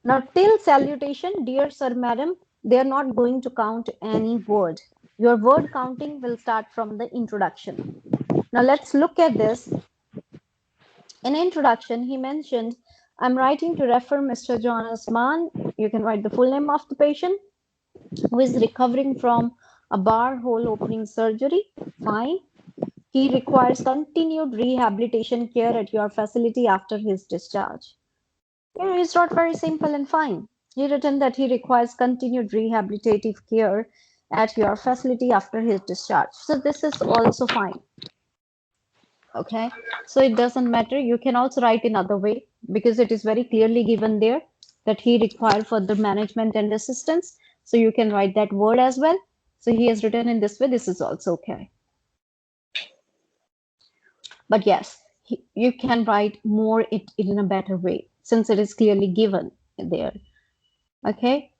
Now, till salutation, dear sir, madam, they are not going to count any word. Your word counting will start from the introduction. Now, let's look at this. In introduction, he mentioned, I'm writing to refer Mr. Jonas Mann. You can write the full name of the patient who is recovering from a bar hole opening surgery. Fine. He requires continued rehabilitation care at your facility after his discharge. It's not very simple and fine. He written that he requires continued rehabilitative care at your facility after his discharge. So this is also fine. Okay, so it doesn't matter. You can also write in other way because it is very clearly given there that he required further management and assistance. So you can write that word as well. So he has written in this way. This is also okay. But yes, you can write more it in a better way since it is clearly given there. Okay.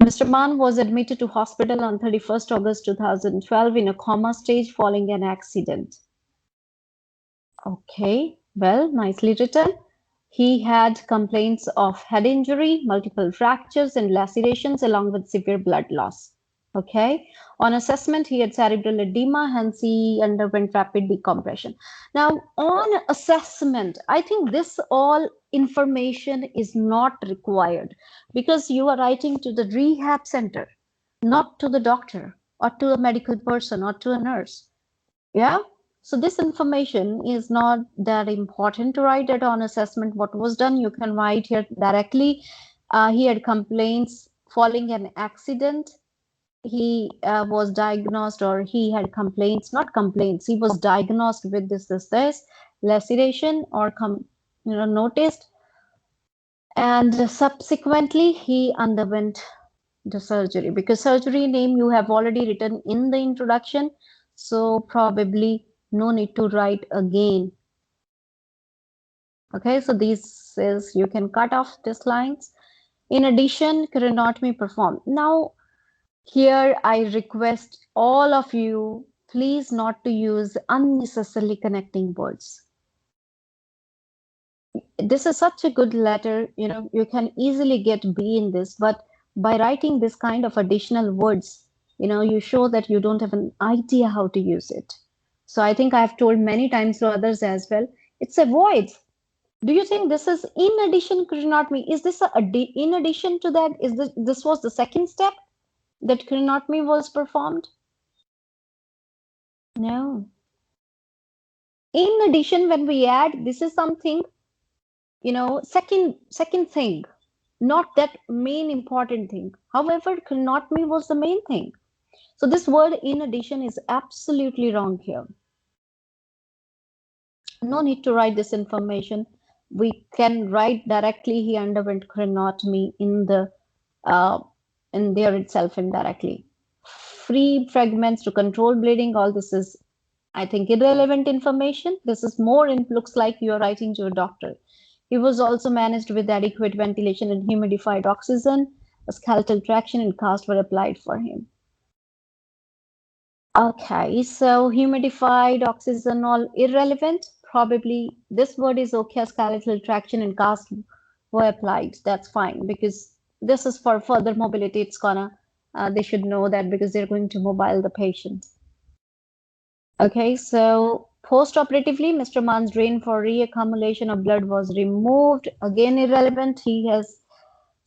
Mr. Mann was admitted to hospital on 31st August 2012 in a coma stage following an accident. Okay, well, nicely written. He had complaints of head injury, multiple fractures and lacerations along with severe blood loss. Okay, on assessment, he had cerebral edema, hence he underwent rapid decompression. Now, on assessment, I think this all information is not required because you are writing to the rehab center, not to the doctor or to a medical person or to a nurse. Yeah. So this information is not that important to write it on assessment. What was done, you can write here directly. He had complaints following an accident. He was diagnosed, or he had complaints, not complaints. He was diagnosed with this laceration or noticed, and subsequently he underwent the surgery, because surgery name you have already written in the introduction, so probably no need to write again. Okay, so this is, you can cut off these lines. In addition, craniotomy performed. Now here I request all of you please not to use unnecessarily connecting words. This is such a good letter, you can easily get B in this, but by writing this kind of additional words, you show that you don't have an idea how to use it. So I think I've told many times to others as well, it's avoid. Do you think this is in addition craniotomy? Is this in addition to that? Is this was the second step that craniotomy was performed? No. In addition, when we add, this is something, second thing, not that main important thing. However, craniotomy was the main thing. So this word in addition is absolutely wrong here. No need to write this information. We can write directly he underwent craniotomy in the in there itself indirectly. Free fragments to control bleeding, all this is, I think, irrelevant information. This is more looks like you are writing to a doctor. He was also managed with adequate ventilation and humidified oxygen. A skeletal traction and cast were applied for him. Okay, so humidified oxygen, all irrelevant. Probably this word is okay. Skeletal traction and cast were applied. That's fine because this is for further mobility. It's gonna, they should know that because they're going to mobile the patient. Okay, so post-operatively, Mr. Mann's drain for reaccumulation of blood was removed. Again, irrelevant. He has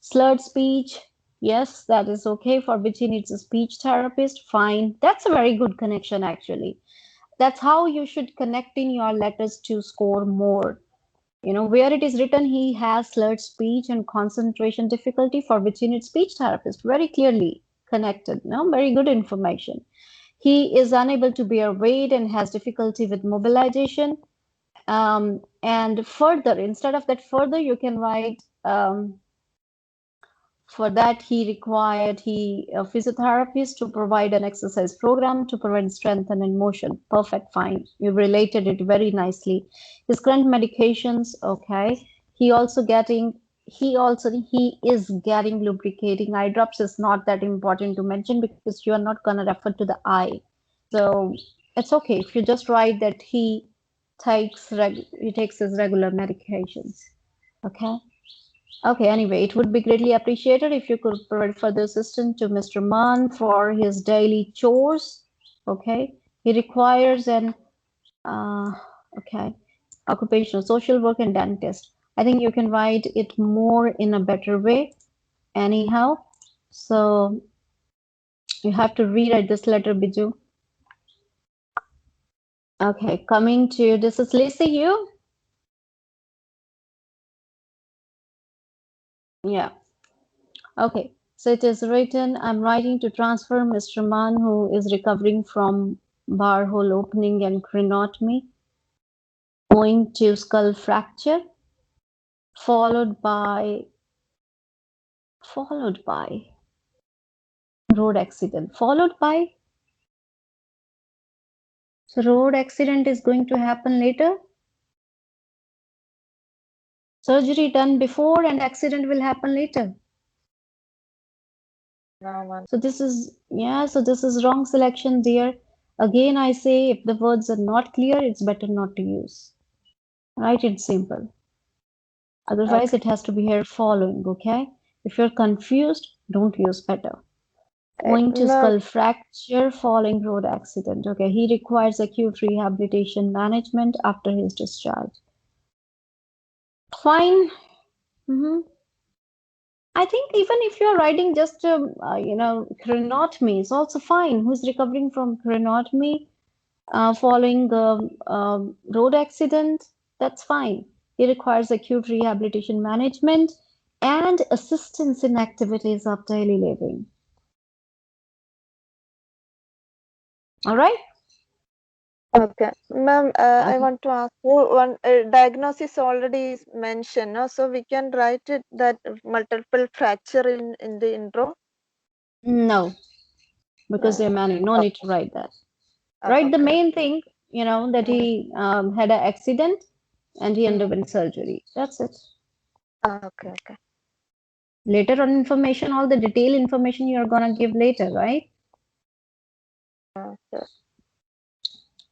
slurred speech. Yes, that is okay, for which he needs a speech therapist. Fine. That's a very good connection, actually. That's how you should connect in your letters to score more. You know, where it is written he has slurred speech and concentration difficulty, for which he needs speech therapist. Very clearly connected. No, very good information. He is unable to bear weight and has difficulty with mobilization. And further, instead of that, further, you can write for that he required a physiotherapist to provide an exercise program to prevent strength and motion. Perfect, fine. You related it very nicely. His current medications, okay. He is getting lubricating eye drops. Is not that important to mention because you are not gonna refer to the eye. So it's okay if you just write that he takes his regular medications. Okay. Okay, anyway, it would be greatly appreciated if you could provide further assistance to Mr. Mann for his daily chores. Okay, he requires an okay, occupational social work and dentist. I think you can write it more in a better way. Anyhow, so you have to rewrite this letter, Biju. Okay, coming to this is Lacey. You? Yeah. Okay, so it is written, I'm writing to transfer Mr. Mann, who is recovering from bar hole opening and craniotomy, owing to skull fracture, followed by road accident, followed by, so road accident is going to happen later. Surgery done before and accident will happen later. So this is, yeah, so this is wrong selection there. Again, I say if the words are not clear, it's better not to use. Write it simple. Otherwise, it has to be here following, okay? If you're confused, don't use better. Owing to skull fracture following road accident, okay? He requires acute rehabilitation management after his discharge. Fine. I think even if you're writing just, craniotomy is also fine. Who's recovering from craniotomy following road accident? That's fine. He requires acute rehabilitation management and assistance in activities of daily living. All right? Okay, ma'am, I want to ask you one diagnosis already is mentioned, no? So we can write it that multiple fracture in the intro. No, because they're manual. No need to write that. Write the main thing, that he had an accident and he underwent surgery. That's it. Okay. Later on information, all the detailed information you're gonna give later, right?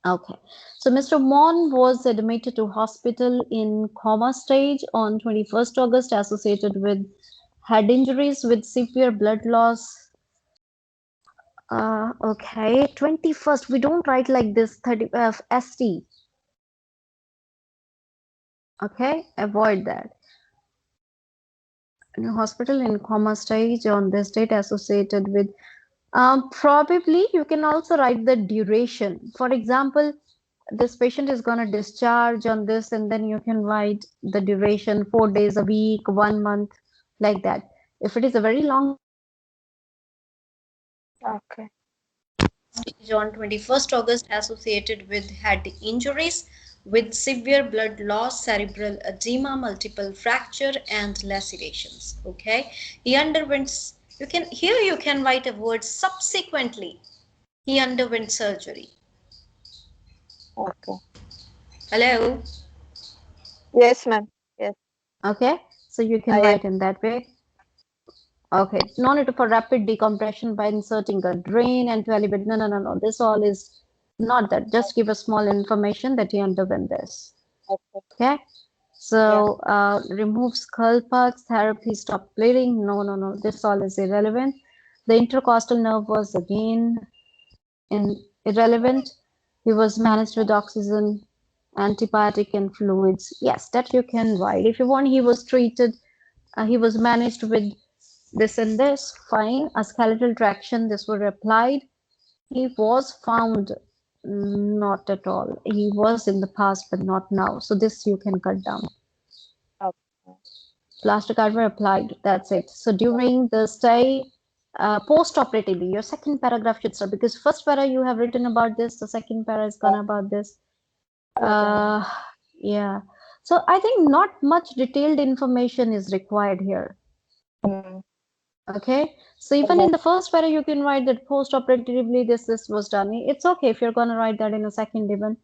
Okay. So Mr. Mon was admitted to hospital in coma stage on 21st August associated with head injuries with severe blood loss. Okay, 21st. We don't write like this 30 ST. Okay, avoid that. In a hospital in coma stage on this date associated with probably you can also write the duration. For example, this patient is going to discharge on this, and then you can write the duration 4 days a week, 1 month, like that. If it is a very long Okay. on 21st August associated with head injuries with severe blood loss, cerebral edema, multiple fracture and lacerations. Okay, he underwent You can write a word subsequently. He underwent surgery. Okay. Hello? Yes, ma'am. Yes. Okay, so you can I write in that way. Okay, no need for rapid decompression by inserting a drain and to elevate. No, no, no, no. This all is not that. Just give a small information that he underwent this. okay. Okay, Yeah. so remove skull pucks, therapy, stop bleeding. No, no, no. This all is irrelevant. The intercostal nerve was again irrelevant. He was managed with oxygen, antibiotic, and fluids. Yes, that you can write. If you want, he was treated. He was managed with this and this, fine. A skeletal traction, this were applied. He was found not at all. He was in the past, but not now. So this you can cut down. Okay. Plaster card were applied. That's it. So during the stay, post-operatively, your second paragraph should start because first para you have written about this. The second para is gonna about this. Okay, ma'am. Yeah. So I think not much detailed information is required here. Mm. Okay, so even in the first para you can write that post-operatively this was done. It's okay if you're gonna write that in a second even.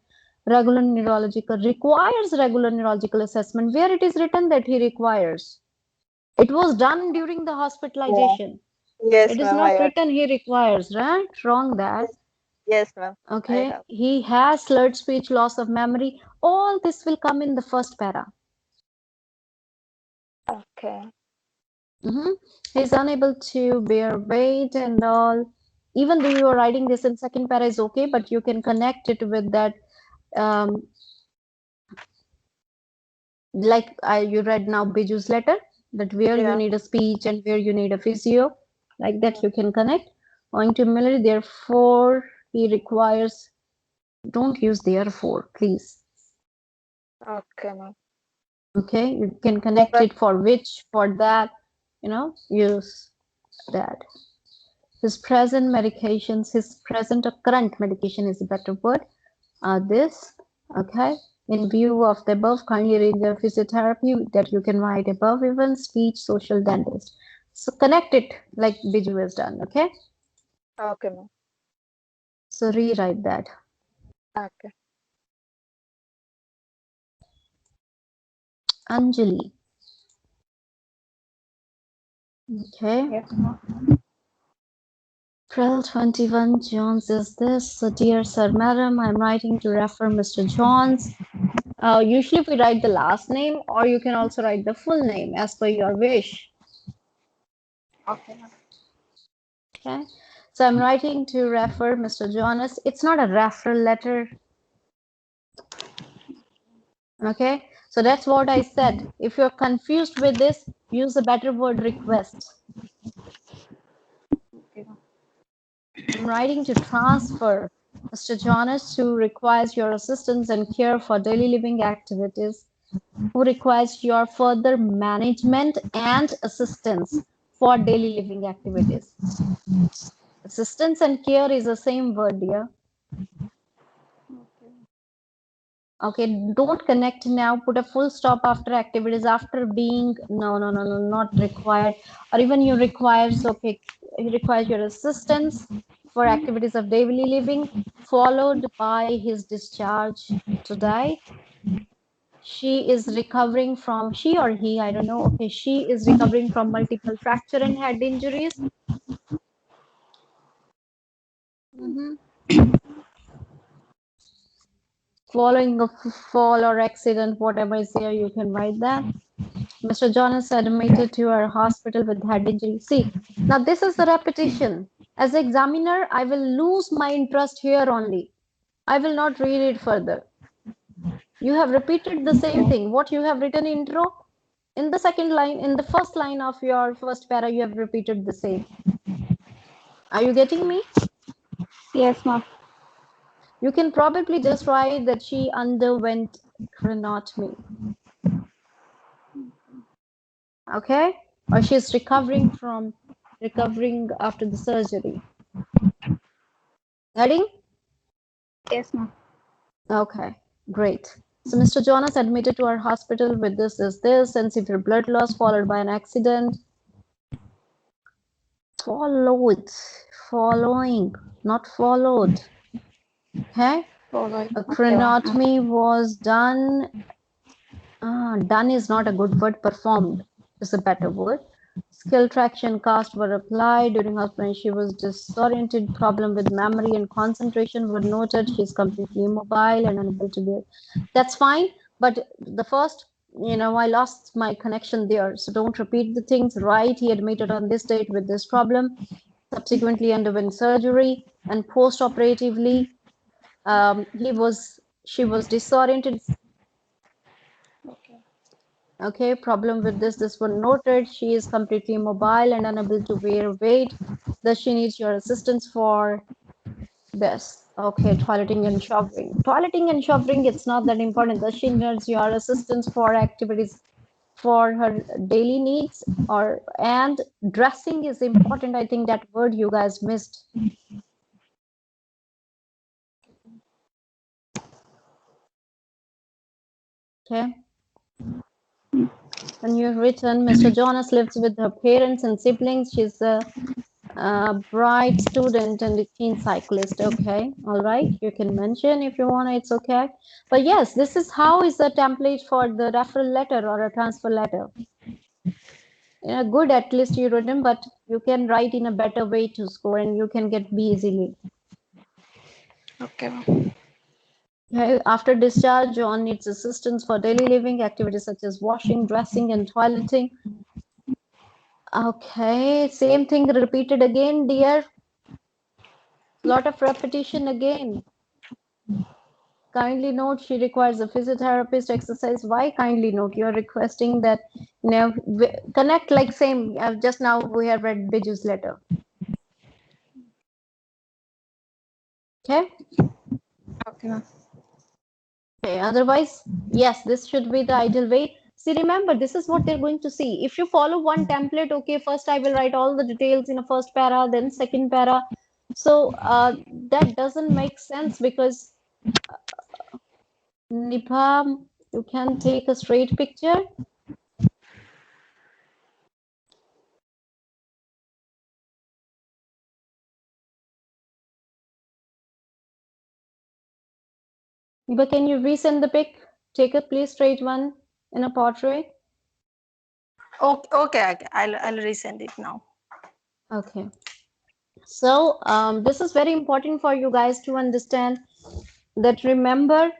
Regular neurological requires regular neurological assessment where it is written that he requires. It was done during the Yeah. hospitalization. Yes, It is ma'am. I not have. written he requires, right? Wrong that. Yes, yes, ma'am. I Okay, have. he has slurred speech, loss of memory. All this will come in the first para. Okay. He's unable to bear weight and all. Even though you are writing this in second para is okay, but you can connect it with that, um, like you read now Biju's letter, that where you Yeah. need a speech and where you need a physio, like that you can connect. Owing to military, therefore he requires. Don't use therefore, please. Okay, ma'am. Okay, you can Yeah, connect but it for which, for that, use that. His present medications, his present or current medication is a better word, are this, okay? In view of the above, kindly read the physiotherapy that you can write above, even speech, social dentist. So connect it like Biju has done, okay? okay, ma'am. So rewrite that. Okay. Anjali, okay? Yes, ma'am. April 21, Jones is this. So dear Sir, Madam, I'm writing to refer Mr. Jones. Usually we write the last name or you can also write the full name as per your wish. Okay, ma'am. Okay, so I'm writing to refer Mr. Jonas. It's not a referral letter. Okay, so that's what I said. If you're confused with this, use a better word, request. Okay, ma'am. I'm writing to transfer Mr. Jonas, who requires your assistance and care for daily living activities, who requires your further management and assistance for daily living activities. Assistance and care is the same word, dear. Okay, don't connect now. Put a full stop after activities after being no, no, no, no, not required. Or even you requires, okay, he requires your assistance for activities of daily living, followed by his discharge today. She is recovering from, she or he, I don't know. Okay, she is recovering from multiple fracture and head injuries. Following a fall or accident, whatever is there, you can write that. Mr. John is admitted to our hospital with head injury. See, now this is the repetition. As an examiner, I will lose my interest here only. I will not read it further. You have repeated the same thing. What you have written intro, in the second line, in the first line of your first para, you have repeated the same. Are you getting me? Yes, ma'am. You can probably just write that she underwent craniotomy. Okay? Or she's recovering after the surgery. Heading? Yes, ma'am. Okay, great. So Mr. Jonas admitted to our hospital with this, and severe blood loss followed by an accident. Followed, following, not followed. Okay. Following. A Okay. craniotomy was done. Done is not a good word. Performed is a better word. Skill traction casts were applied during her when she was disoriented. Problem with memory and concentration were noted. She's completely immobile and unable to be. That's fine. But the first, I lost my connection there. So don't repeat the things. Right. He admitted on this date with this problem. Subsequently underwent surgery and post-operatively, she was disoriented. Okay, problem with this one noted. She is completely immobile and unable to bear weight. Does she need your assistance for this? Okay, toileting and showering. Toileting and showering, it's not that important. Does she need your assistance for activities for her daily needs? And dressing is important. I think that word you guys missed. Okay. And you've written, Mr. Jonas lives with her parents and siblings. She's a bright student and a keen cyclist. Okay, all right. You can mention if you want. It's okay. But yes, this is how is the template for the referral letter or a transfer letter. Good, at least you written, but you can write in a better way to score and you can get B easily. Okay. Okay, after discharge, John needs assistance for daily living activities such as washing, dressing, and toileting. Okay, same thing repeated again, dear. Lot of repetition again. Kindly note she requires a physiotherapist exercise. Why kindly note? You're requesting that, connect like same. Just now we have read Biju's letter. Okay. Okay. Okay. Otherwise, yes, this should be the ideal way. See, remember, this is what they're going to see. If you follow one template, okay, first I will write all the details in a first para, then second para. So that doesn't make sense because Nipah, you can take a straight picture. But can you resend the pic? Take a please straight one in a portrait. Okay. Okay. I'll resend it now. Okay. So this is very important for you guys to understand that. Remember,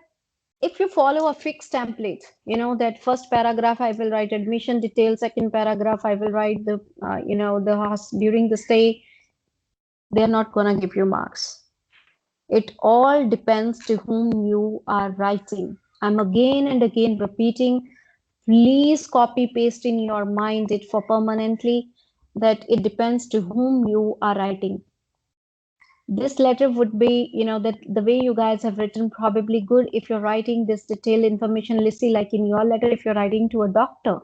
if you follow a fixed template, that first paragraph I will write admission details, second paragraph I will write the, the house during the stay. They're not gonna give you marks. It all depends to whom you are writing. I'm again and again repeating, please copy paste in your mind it for permanently, that it depends to whom you are writing. This letter would be, that the way you guys have written probably good if you're writing this detailed information, Lissy, like in your letter, if you're writing to a doctor.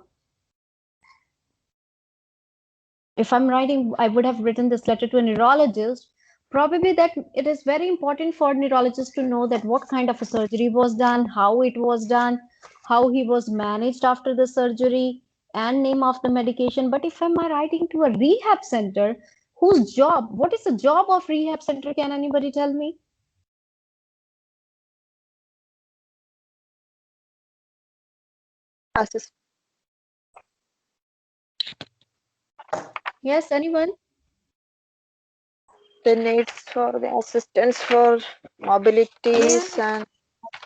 If I'm writing, I would have written this letter to a neurologist. Probably that it is very important for neurologists to know that what kind of a surgery was done, how it was done, how he was managed after the surgery, and name of the medication. But if I'm writing to a rehab center, whose job, what is the job of rehab center? Can anybody tell me? Assist. Yes, anyone? The needs for the assistance for mobilities Yeah. and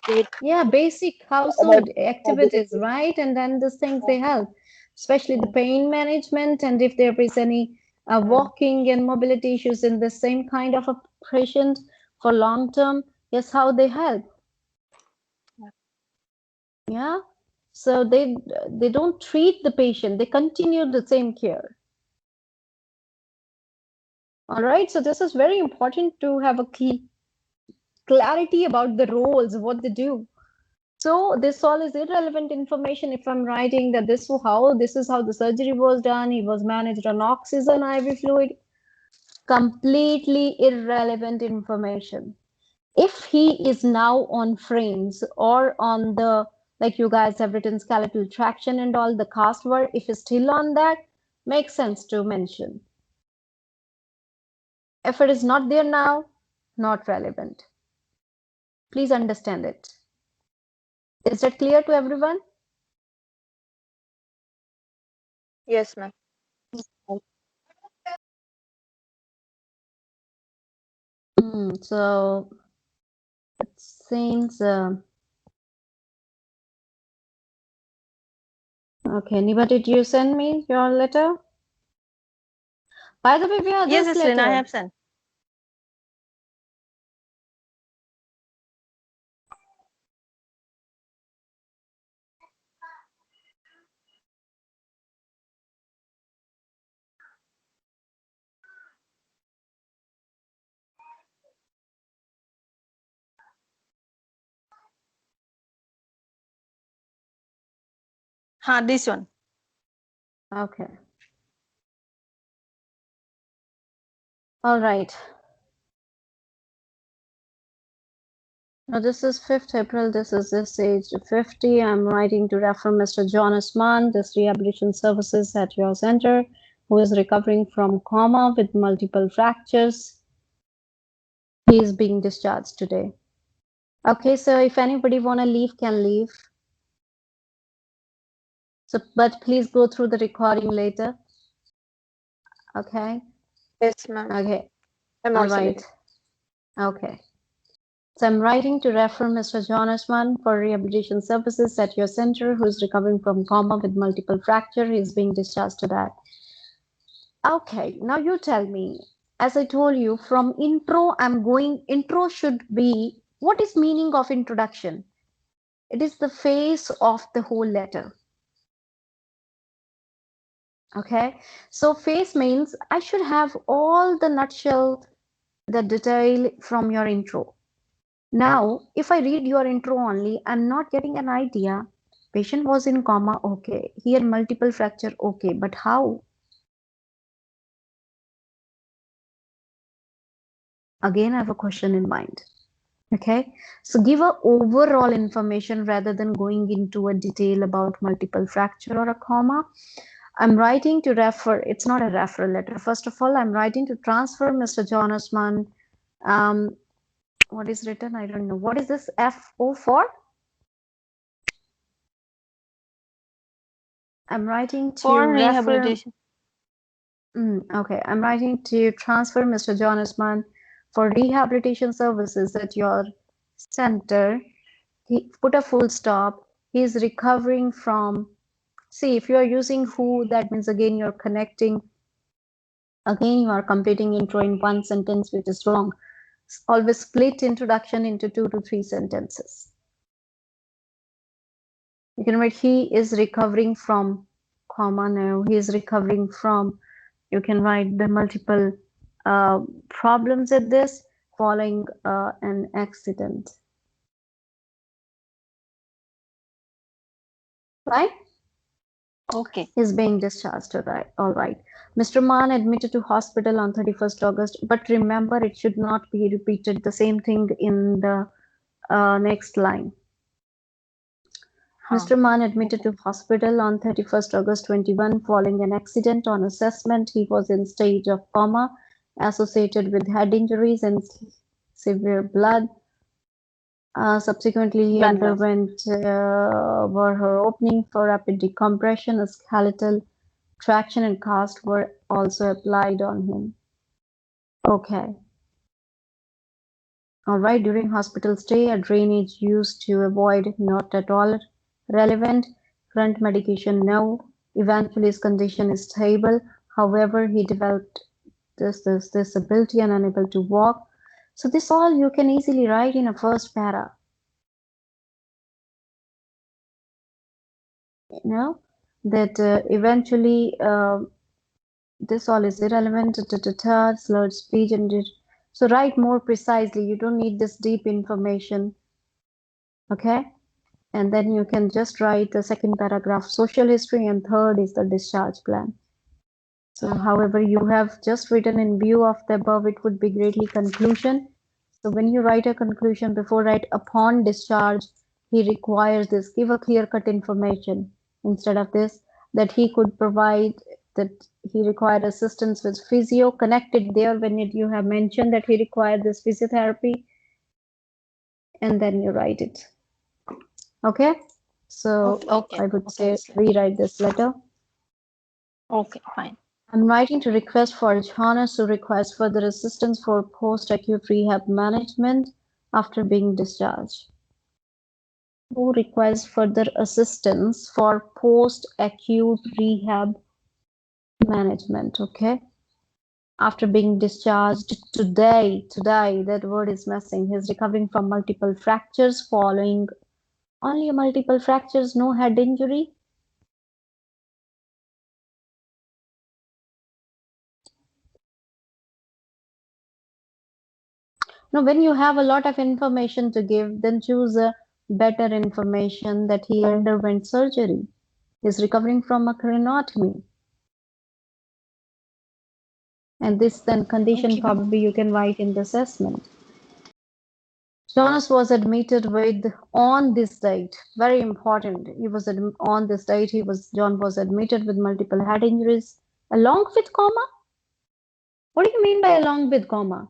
the Yeah, basic household activities, right? And then these things they help, especially the pain management, and if there is any walking and mobility issues in the same kind of a patient for long term, yes, how they help. Yeah. So they don't treat the patient, they continue the same care. All right. So this is very important to have a clarity about the roles, what they do. So this all is irrelevant information if I'm writing that this is how the surgery was done. He was managed on oxygen IV fluid. Completely irrelevant information. If he is now on frames or on the, like you guys have written, skeletal traction and all the cast work, if he's still on that, makes sense to mention. If it is not there now, not relevant. Please understand it. Is that clear to everyone? Yes, ma'am. So it seems okay. Anybody, did you send me your letter? By the way, where Yes, this yes, Lynn, I letter? have sent. This one. Okay. All right. Now this is 5th April. This is this age 50. I'm writing to refer Mr. John Usman, this rehabilitation services at your center, who is recovering from coma with multiple fractures. He is being discharged today. Okay, so if anybody wanna leave, can leave. So, but please go through the recording later. Okay. Yes, ma'am. Okay. I'm All also right. leaving. Okay. So I'm writing to refer Mr. John Osman for rehabilitation services at your center, who is recovering from coma with multiple fracture. He is being discharged today. Okay, now you tell me. As I told you, from intro should be, what is meaning of introduction? It is the face of the whole letter. Okay, so face means I should have all the nutshell, the detail from your intro. Now, if I read your intro only, I'm not getting an idea. Patient was in coma, okay. Here multiple fracture, okay. But how? Again, I have a question in mind. Okay. So give a overall information rather than going into a detail about multiple fracture or a coma. I'm writing to refer, it's not a referral letter. First of all, I'm writing to transfer Mr. John Osman. What is written? I don't know. What is this FO for? I'm writing to For refer. rehabilitation. Okay, I'm writing to transfer Mr. John Usman for rehabilitation services at your center. He put a full stop. He is recovering from. See, if you are using who, that means again you're connecting. Again, you are completing intro in one sentence, which is wrong. Always split introduction into 2 to 3 sentences. You can write he is recovering from, comma, now he is recovering from. You can write the multiple problems at this following an accident. Right? Okay. Is being discharged. All right. Mr. Mann admitted to hospital on 31st August, but remember it should not be repeated the same thing in the next line. Mr. Mann admitted to hospital on 31st August 21 following an accident. On assessment, he was in stage of coma associated with head injuries and severe blood. Subsequently, he Blindness. underwent her opening for rapid decompression. A skeletal traction and cast were also applied on him. Okay. All right. During hospital stay, a drainage used to avoid not at all relevant. Current medication, no. Eventually, his condition is stable. However, he developed this disability and unable to walk. So this all you can easily write in a first para. You know that eventually this all is irrelevant. Slurred speech and so write more precisely. You don't need this deep information. Okay. And then you can just write the second paragraph, social history, and third is the discharge plan. So, however, you have just written in view of the above, it would be greatly conclusion. So when you write a conclusion, before write upon discharge, he requires this, give a clear-cut information instead of this, that he could provide that he required assistance with physio. Connected there when you have mentioned that he required this physiotherapy, and then you write it. Okay, so Okay. I would Okay. say rewrite this letter. Okay, fine. I'm writing to request for Johannes to request further assistance for post-acute rehab management after being discharged. Who requires further assistance for post-acute rehab management, okay? After being discharged today, that word is missing. He's recovering from multiple fractures following only multiple fractures, no head injury. Now, when you have a lot of information to give, then choose a better information that he underwent surgery. He's recovering from a craniotomy. And this then condition Okay. probably you can write in the assessment. Jonas was admitted with on this date. Very important. He was on this date. John was admitted with multiple head injuries, along with coma. What do you mean by along with comma?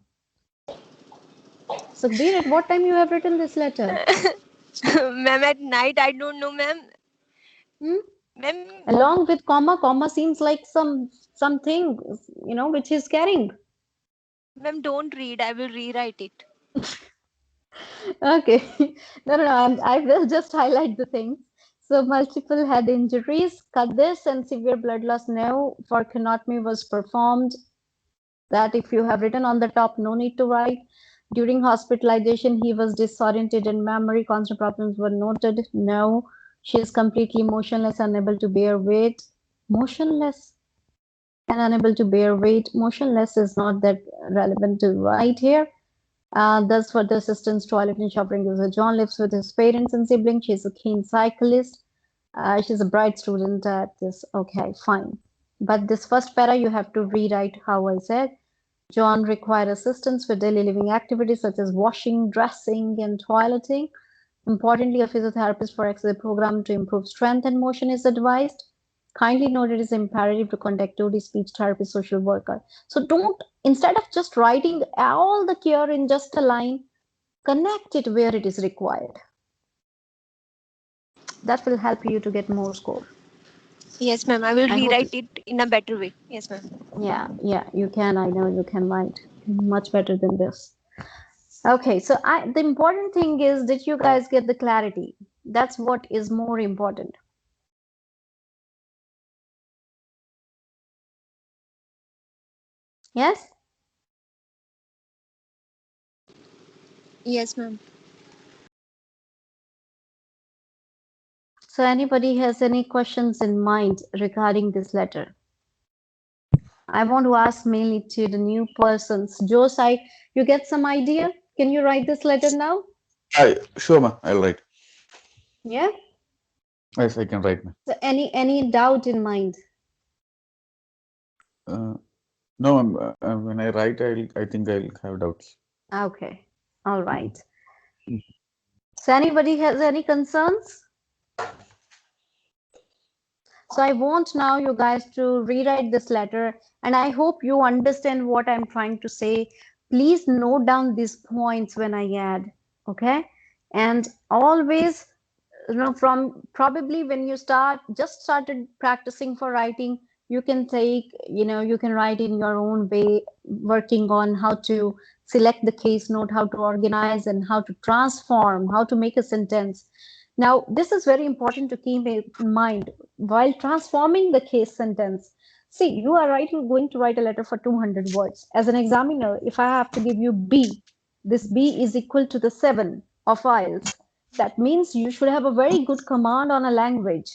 Sukhbir, at what time you have written this letter? Ma'am, at night, I don't know, ma'am. Hmm? Ma'am, Along with comma, comma seems like something, which he's carrying. ma'am, don't read. I will rewrite it. Okay. No, I will just highlight the things. So multiple head injuries, cut this, and severe blood loss. No, for craniotomy was performed. That if you have written on the top, no need to write. During hospitalization, he was disoriented and memory constant problems were noted. No, she is completely motionless, unable to bear weight. Motionless and unable to bear weight. Motionless is not that relevant to write here. Thus, for the assistance, toilet and showering user. John lives with his parents and siblings. She's a keen cyclist. She's a bright student at this. Okay, fine. But this first para, you have to rewrite how I said. John required assistance with daily living activities such as washing, dressing, and toileting. Importantly, a physiotherapist for exercise program to improve strength and motion is advised. Kindly note it is imperative to contact OD speech therapy social worker. So don't, instead of just writing all the cure in just a line, connect it where it is required. That will help you to get more score. Yes, ma'am. I will I hope, rewrite it in a better way. Yes, ma'am. yeah, you can. I know you can write much better than this. Okay, so the important thing is, did you guys get the clarity? That's what is more important. Yes? Yes, ma'am. So anybody has any questions in mind regarding this letter? I want to ask mainly to the new persons. Josai, you get some idea? Can you write this letter now? Sure, ma. I'll write. Yeah? Yes, I can write, ma. So any doubt in mind? No, when I write, I think I'll have doubts. Okay. All right. So anybody has any concerns? So I want now you guys to rewrite this letter, and I hope you understand what I'm trying to say. Please note down these points when I add, okay? And always, from probably when you just started practicing for writing, you can you can write in your own way, working on how to select the case note, how to organize, and how to transform, how to make a sentence. Now, this is very important to keep in mind while transforming the case sentence. See, you are going to write a letter for 200 words. As an examiner, if I have to give you B, this B is equal to the 7 of IELTS. That means you should have a very good command on a language.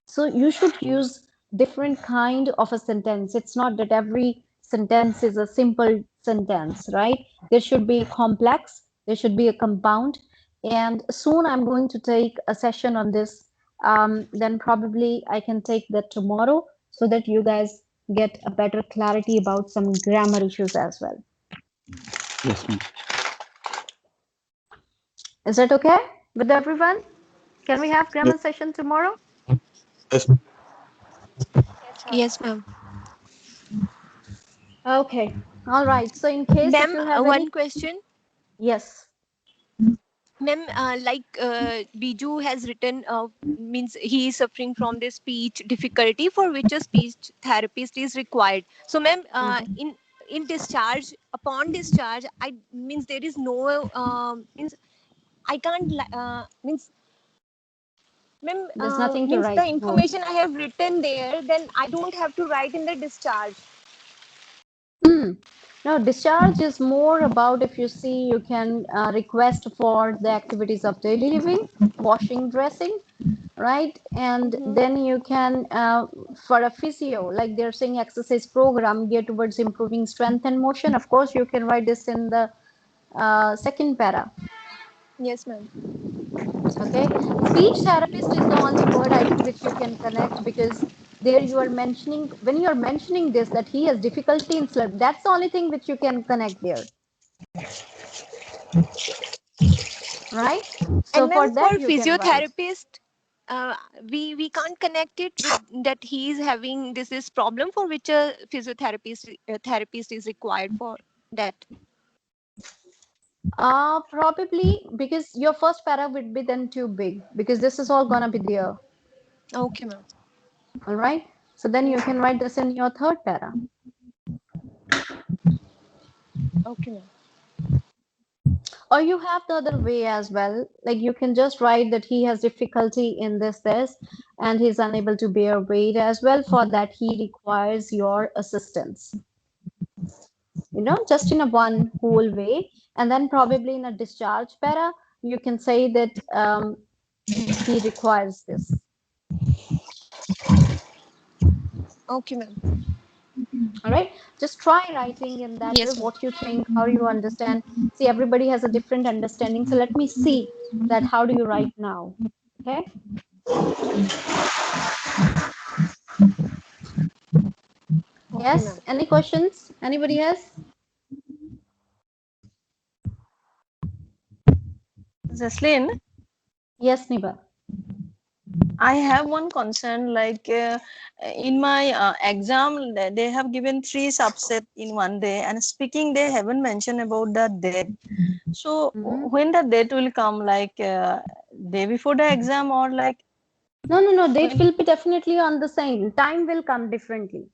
So you should use different kind of a sentence. It's not that every sentence is a simple sentence, right? There should be complex, there should be a compound. And soon I'm going to take a session on this. Then probably I can take that tomorrow so that you guys get a better clarity about some grammar issues as well. Yes, ma'am. Is that okay with everyone? Can we have grammar Yes. session tomorrow? Yes. Yes, ma'am. Okay. All right. So in case if Ma'am, you have any, one question. yes. Ma'am, Biju has written, means he is suffering from this speech difficulty for which a speech therapist is required. So, ma'am, Mhm. in discharge, upon discharge, I means there is no means I can't means ma'am There's nothing to means the write more. information I have written there, then I don't have to write in the discharge. Hmm. No, discharge is more about if you see you can request for the activities of daily living, washing, dressing, right? And Mm-hmm. then you can, for a physio, like they're saying exercise program geared towards improving strength and motion. Of course, you can write this in the second para. Yes, ma'am. Okay. Speech therapist is the only word I think which you can connect because there you are mentioning, when you are mentioning this, that he has difficulty in slur, that's the only thing which you can connect there, right? So And for ma'am, for that you can write. physiotherapist, uh, we can't connect it with that he is having this problem for which a physiotherapist therapist is required for that. Probably because your first para would be then too big because this is all gonna be there. Okay, ma'am. All right. So then you Yes, can ma'am. write this in your third para. Okay, ma'am. Or you have the other way as well. Like you can just write that he has difficulty in this, and he's unable to bear weight as well. For that, he requires your assistance. Just in a one whole way. And then probably in a discharge para, you can say that he requires this. Okay, ma'am. All right. Just try writing in that way Yes, ma'am. what you think, how you understand. See, everybody has a different understanding. So let me see that how do you write now? Okay. Okay, Yes. ma'am. Any questions? Anybody else? Jaslin, Yes, Niba. I have one concern. Like in my exam, they have given three subset in one day, and speaking they haven't mentioned about the date. So Mhm. when the date will come, like day before the exam or like No, no, no. Date when? will be definitely on the same. Time will come differently.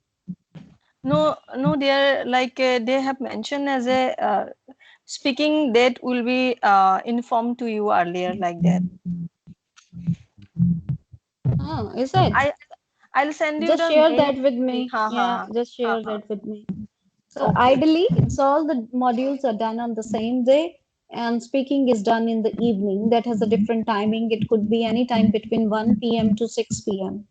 No, no, they are like they have mentioned as a speaking date will be informed to you earlier, like that. Oh, is it? I I'll send you Just the share mail. that with me. Ha Yeah, ha just ha share ha. that with me. So Okay. ideally, it's all the modules are done on the same day, and speaking is done in the evening. That has a different timing. It could be any time between 1 p.m. to 6 p.m.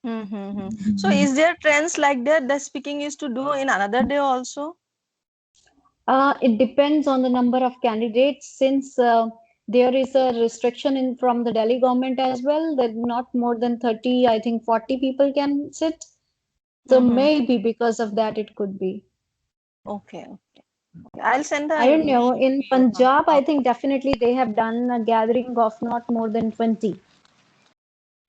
Mm-hmm. So is there trends like that? The speaking is to do in another day also? It depends on the number of candidates, since there is a restriction in from the Delhi government as well that not more than 30, I think 40 people can sit. So Mm-hmm. maybe because of that, it could be. Okay. Okay. I'll send I don't the know. In mail. Ha, Punjab, I ha. think definitely they have done a gathering of not more than 20.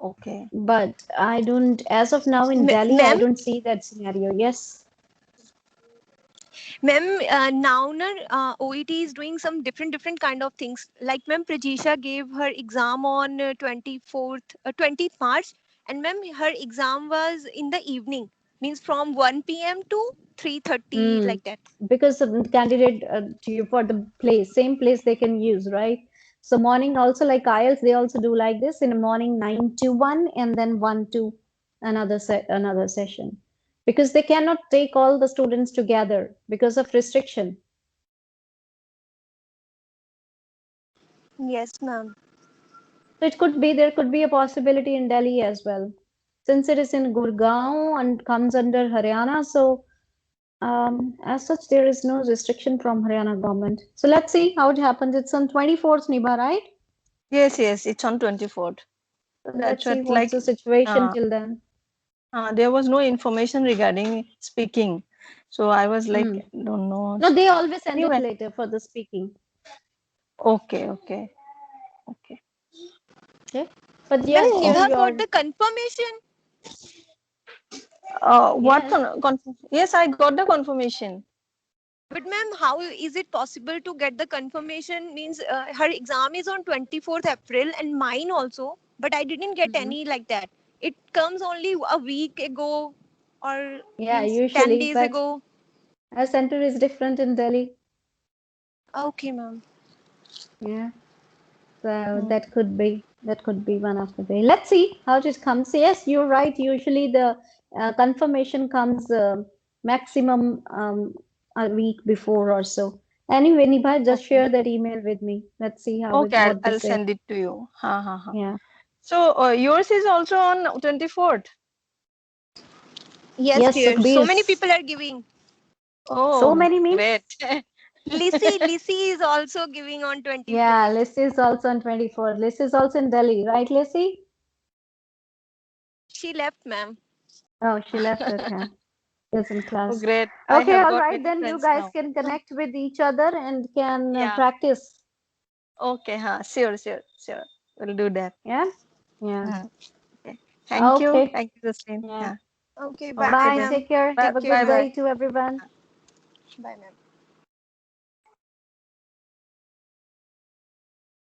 Okay. But I don't, as of now in Delhi, I Ma'am, don't see that scenario. Yes. ma'am, now na, OET is doing some different kind of things. Like ma'am, Prajisha gave her exam on 24th, 20th March, and ma'am, her exam was in the evening, means from 1 p.m. to 3:30, Mm. like that. Because the candidate to you for the place, same place they can use, right? So morning also like IELTS, they also do like this in the morning 9 to 1 and then 1 to another session. Because they cannot take all the students together because of restriction. Yes, ma'am. So it could be there could be a possibility in Delhi as well. Since it is in Gurgaon and comes under Haryana, so as such, there is no restriction from Haryana government. So let's see how it happens. It's on 24th, Niba, right? Yes, yes, it's on 24th. So That's let's see what what's like the situation uh, till then. there was no information regarding speaking. So I was like, Hmm. don't know. No, they always send it Anyway, later for the speaking. okay, okay, okay. Okay. But Ma'am, yeah, share Nidha got your. the confirmation. What Yes. yes, I got the confirmation. But ma'am, how is it possible to get the confirmation? Means her exam is on 24th April and mine also, but I didn't get Mhm. any like that. It comes only a week ago or Yeah, means 10 usually, days but ago. our center is different in Delhi. Okay, ma'am. Yeah. So Hmm. that could be one of the way. Let's see how it comes. Yes, you're right. Usually the confirmation comes maximum a week before or so. Anyway, Nibha, just Okay. share that email with me. Let's see how it Okay, what they I'll say. send it to you. Ha ha ha. Yeah. So yours is also on 24th. Yes, Yes, dear. So Sukhbir. many people are giving. So Oh, many means? great. Lissy is also giving on Yeah, 24th. Lissy is also on 24th. Lissy is also in Delhi, right, Lissy? She left, ma'am. Oh, she left. Okay. Is in Oh, class. great. I Okay, have all got right. many Then you friends guys now. can connect with each other and can Yeah. practice. Okay, huh. Sure, sure, sure. We'll do that. Yeah. Yeah. Hmm. Okay. Thank you. Okay. Thank you, Jocelyn. Yeah. Yeah. Okay, Okay bye, Bye. then. ma'am. Take care. Bye Have a bye. good Bye. day to everyone. Bye, ma'am.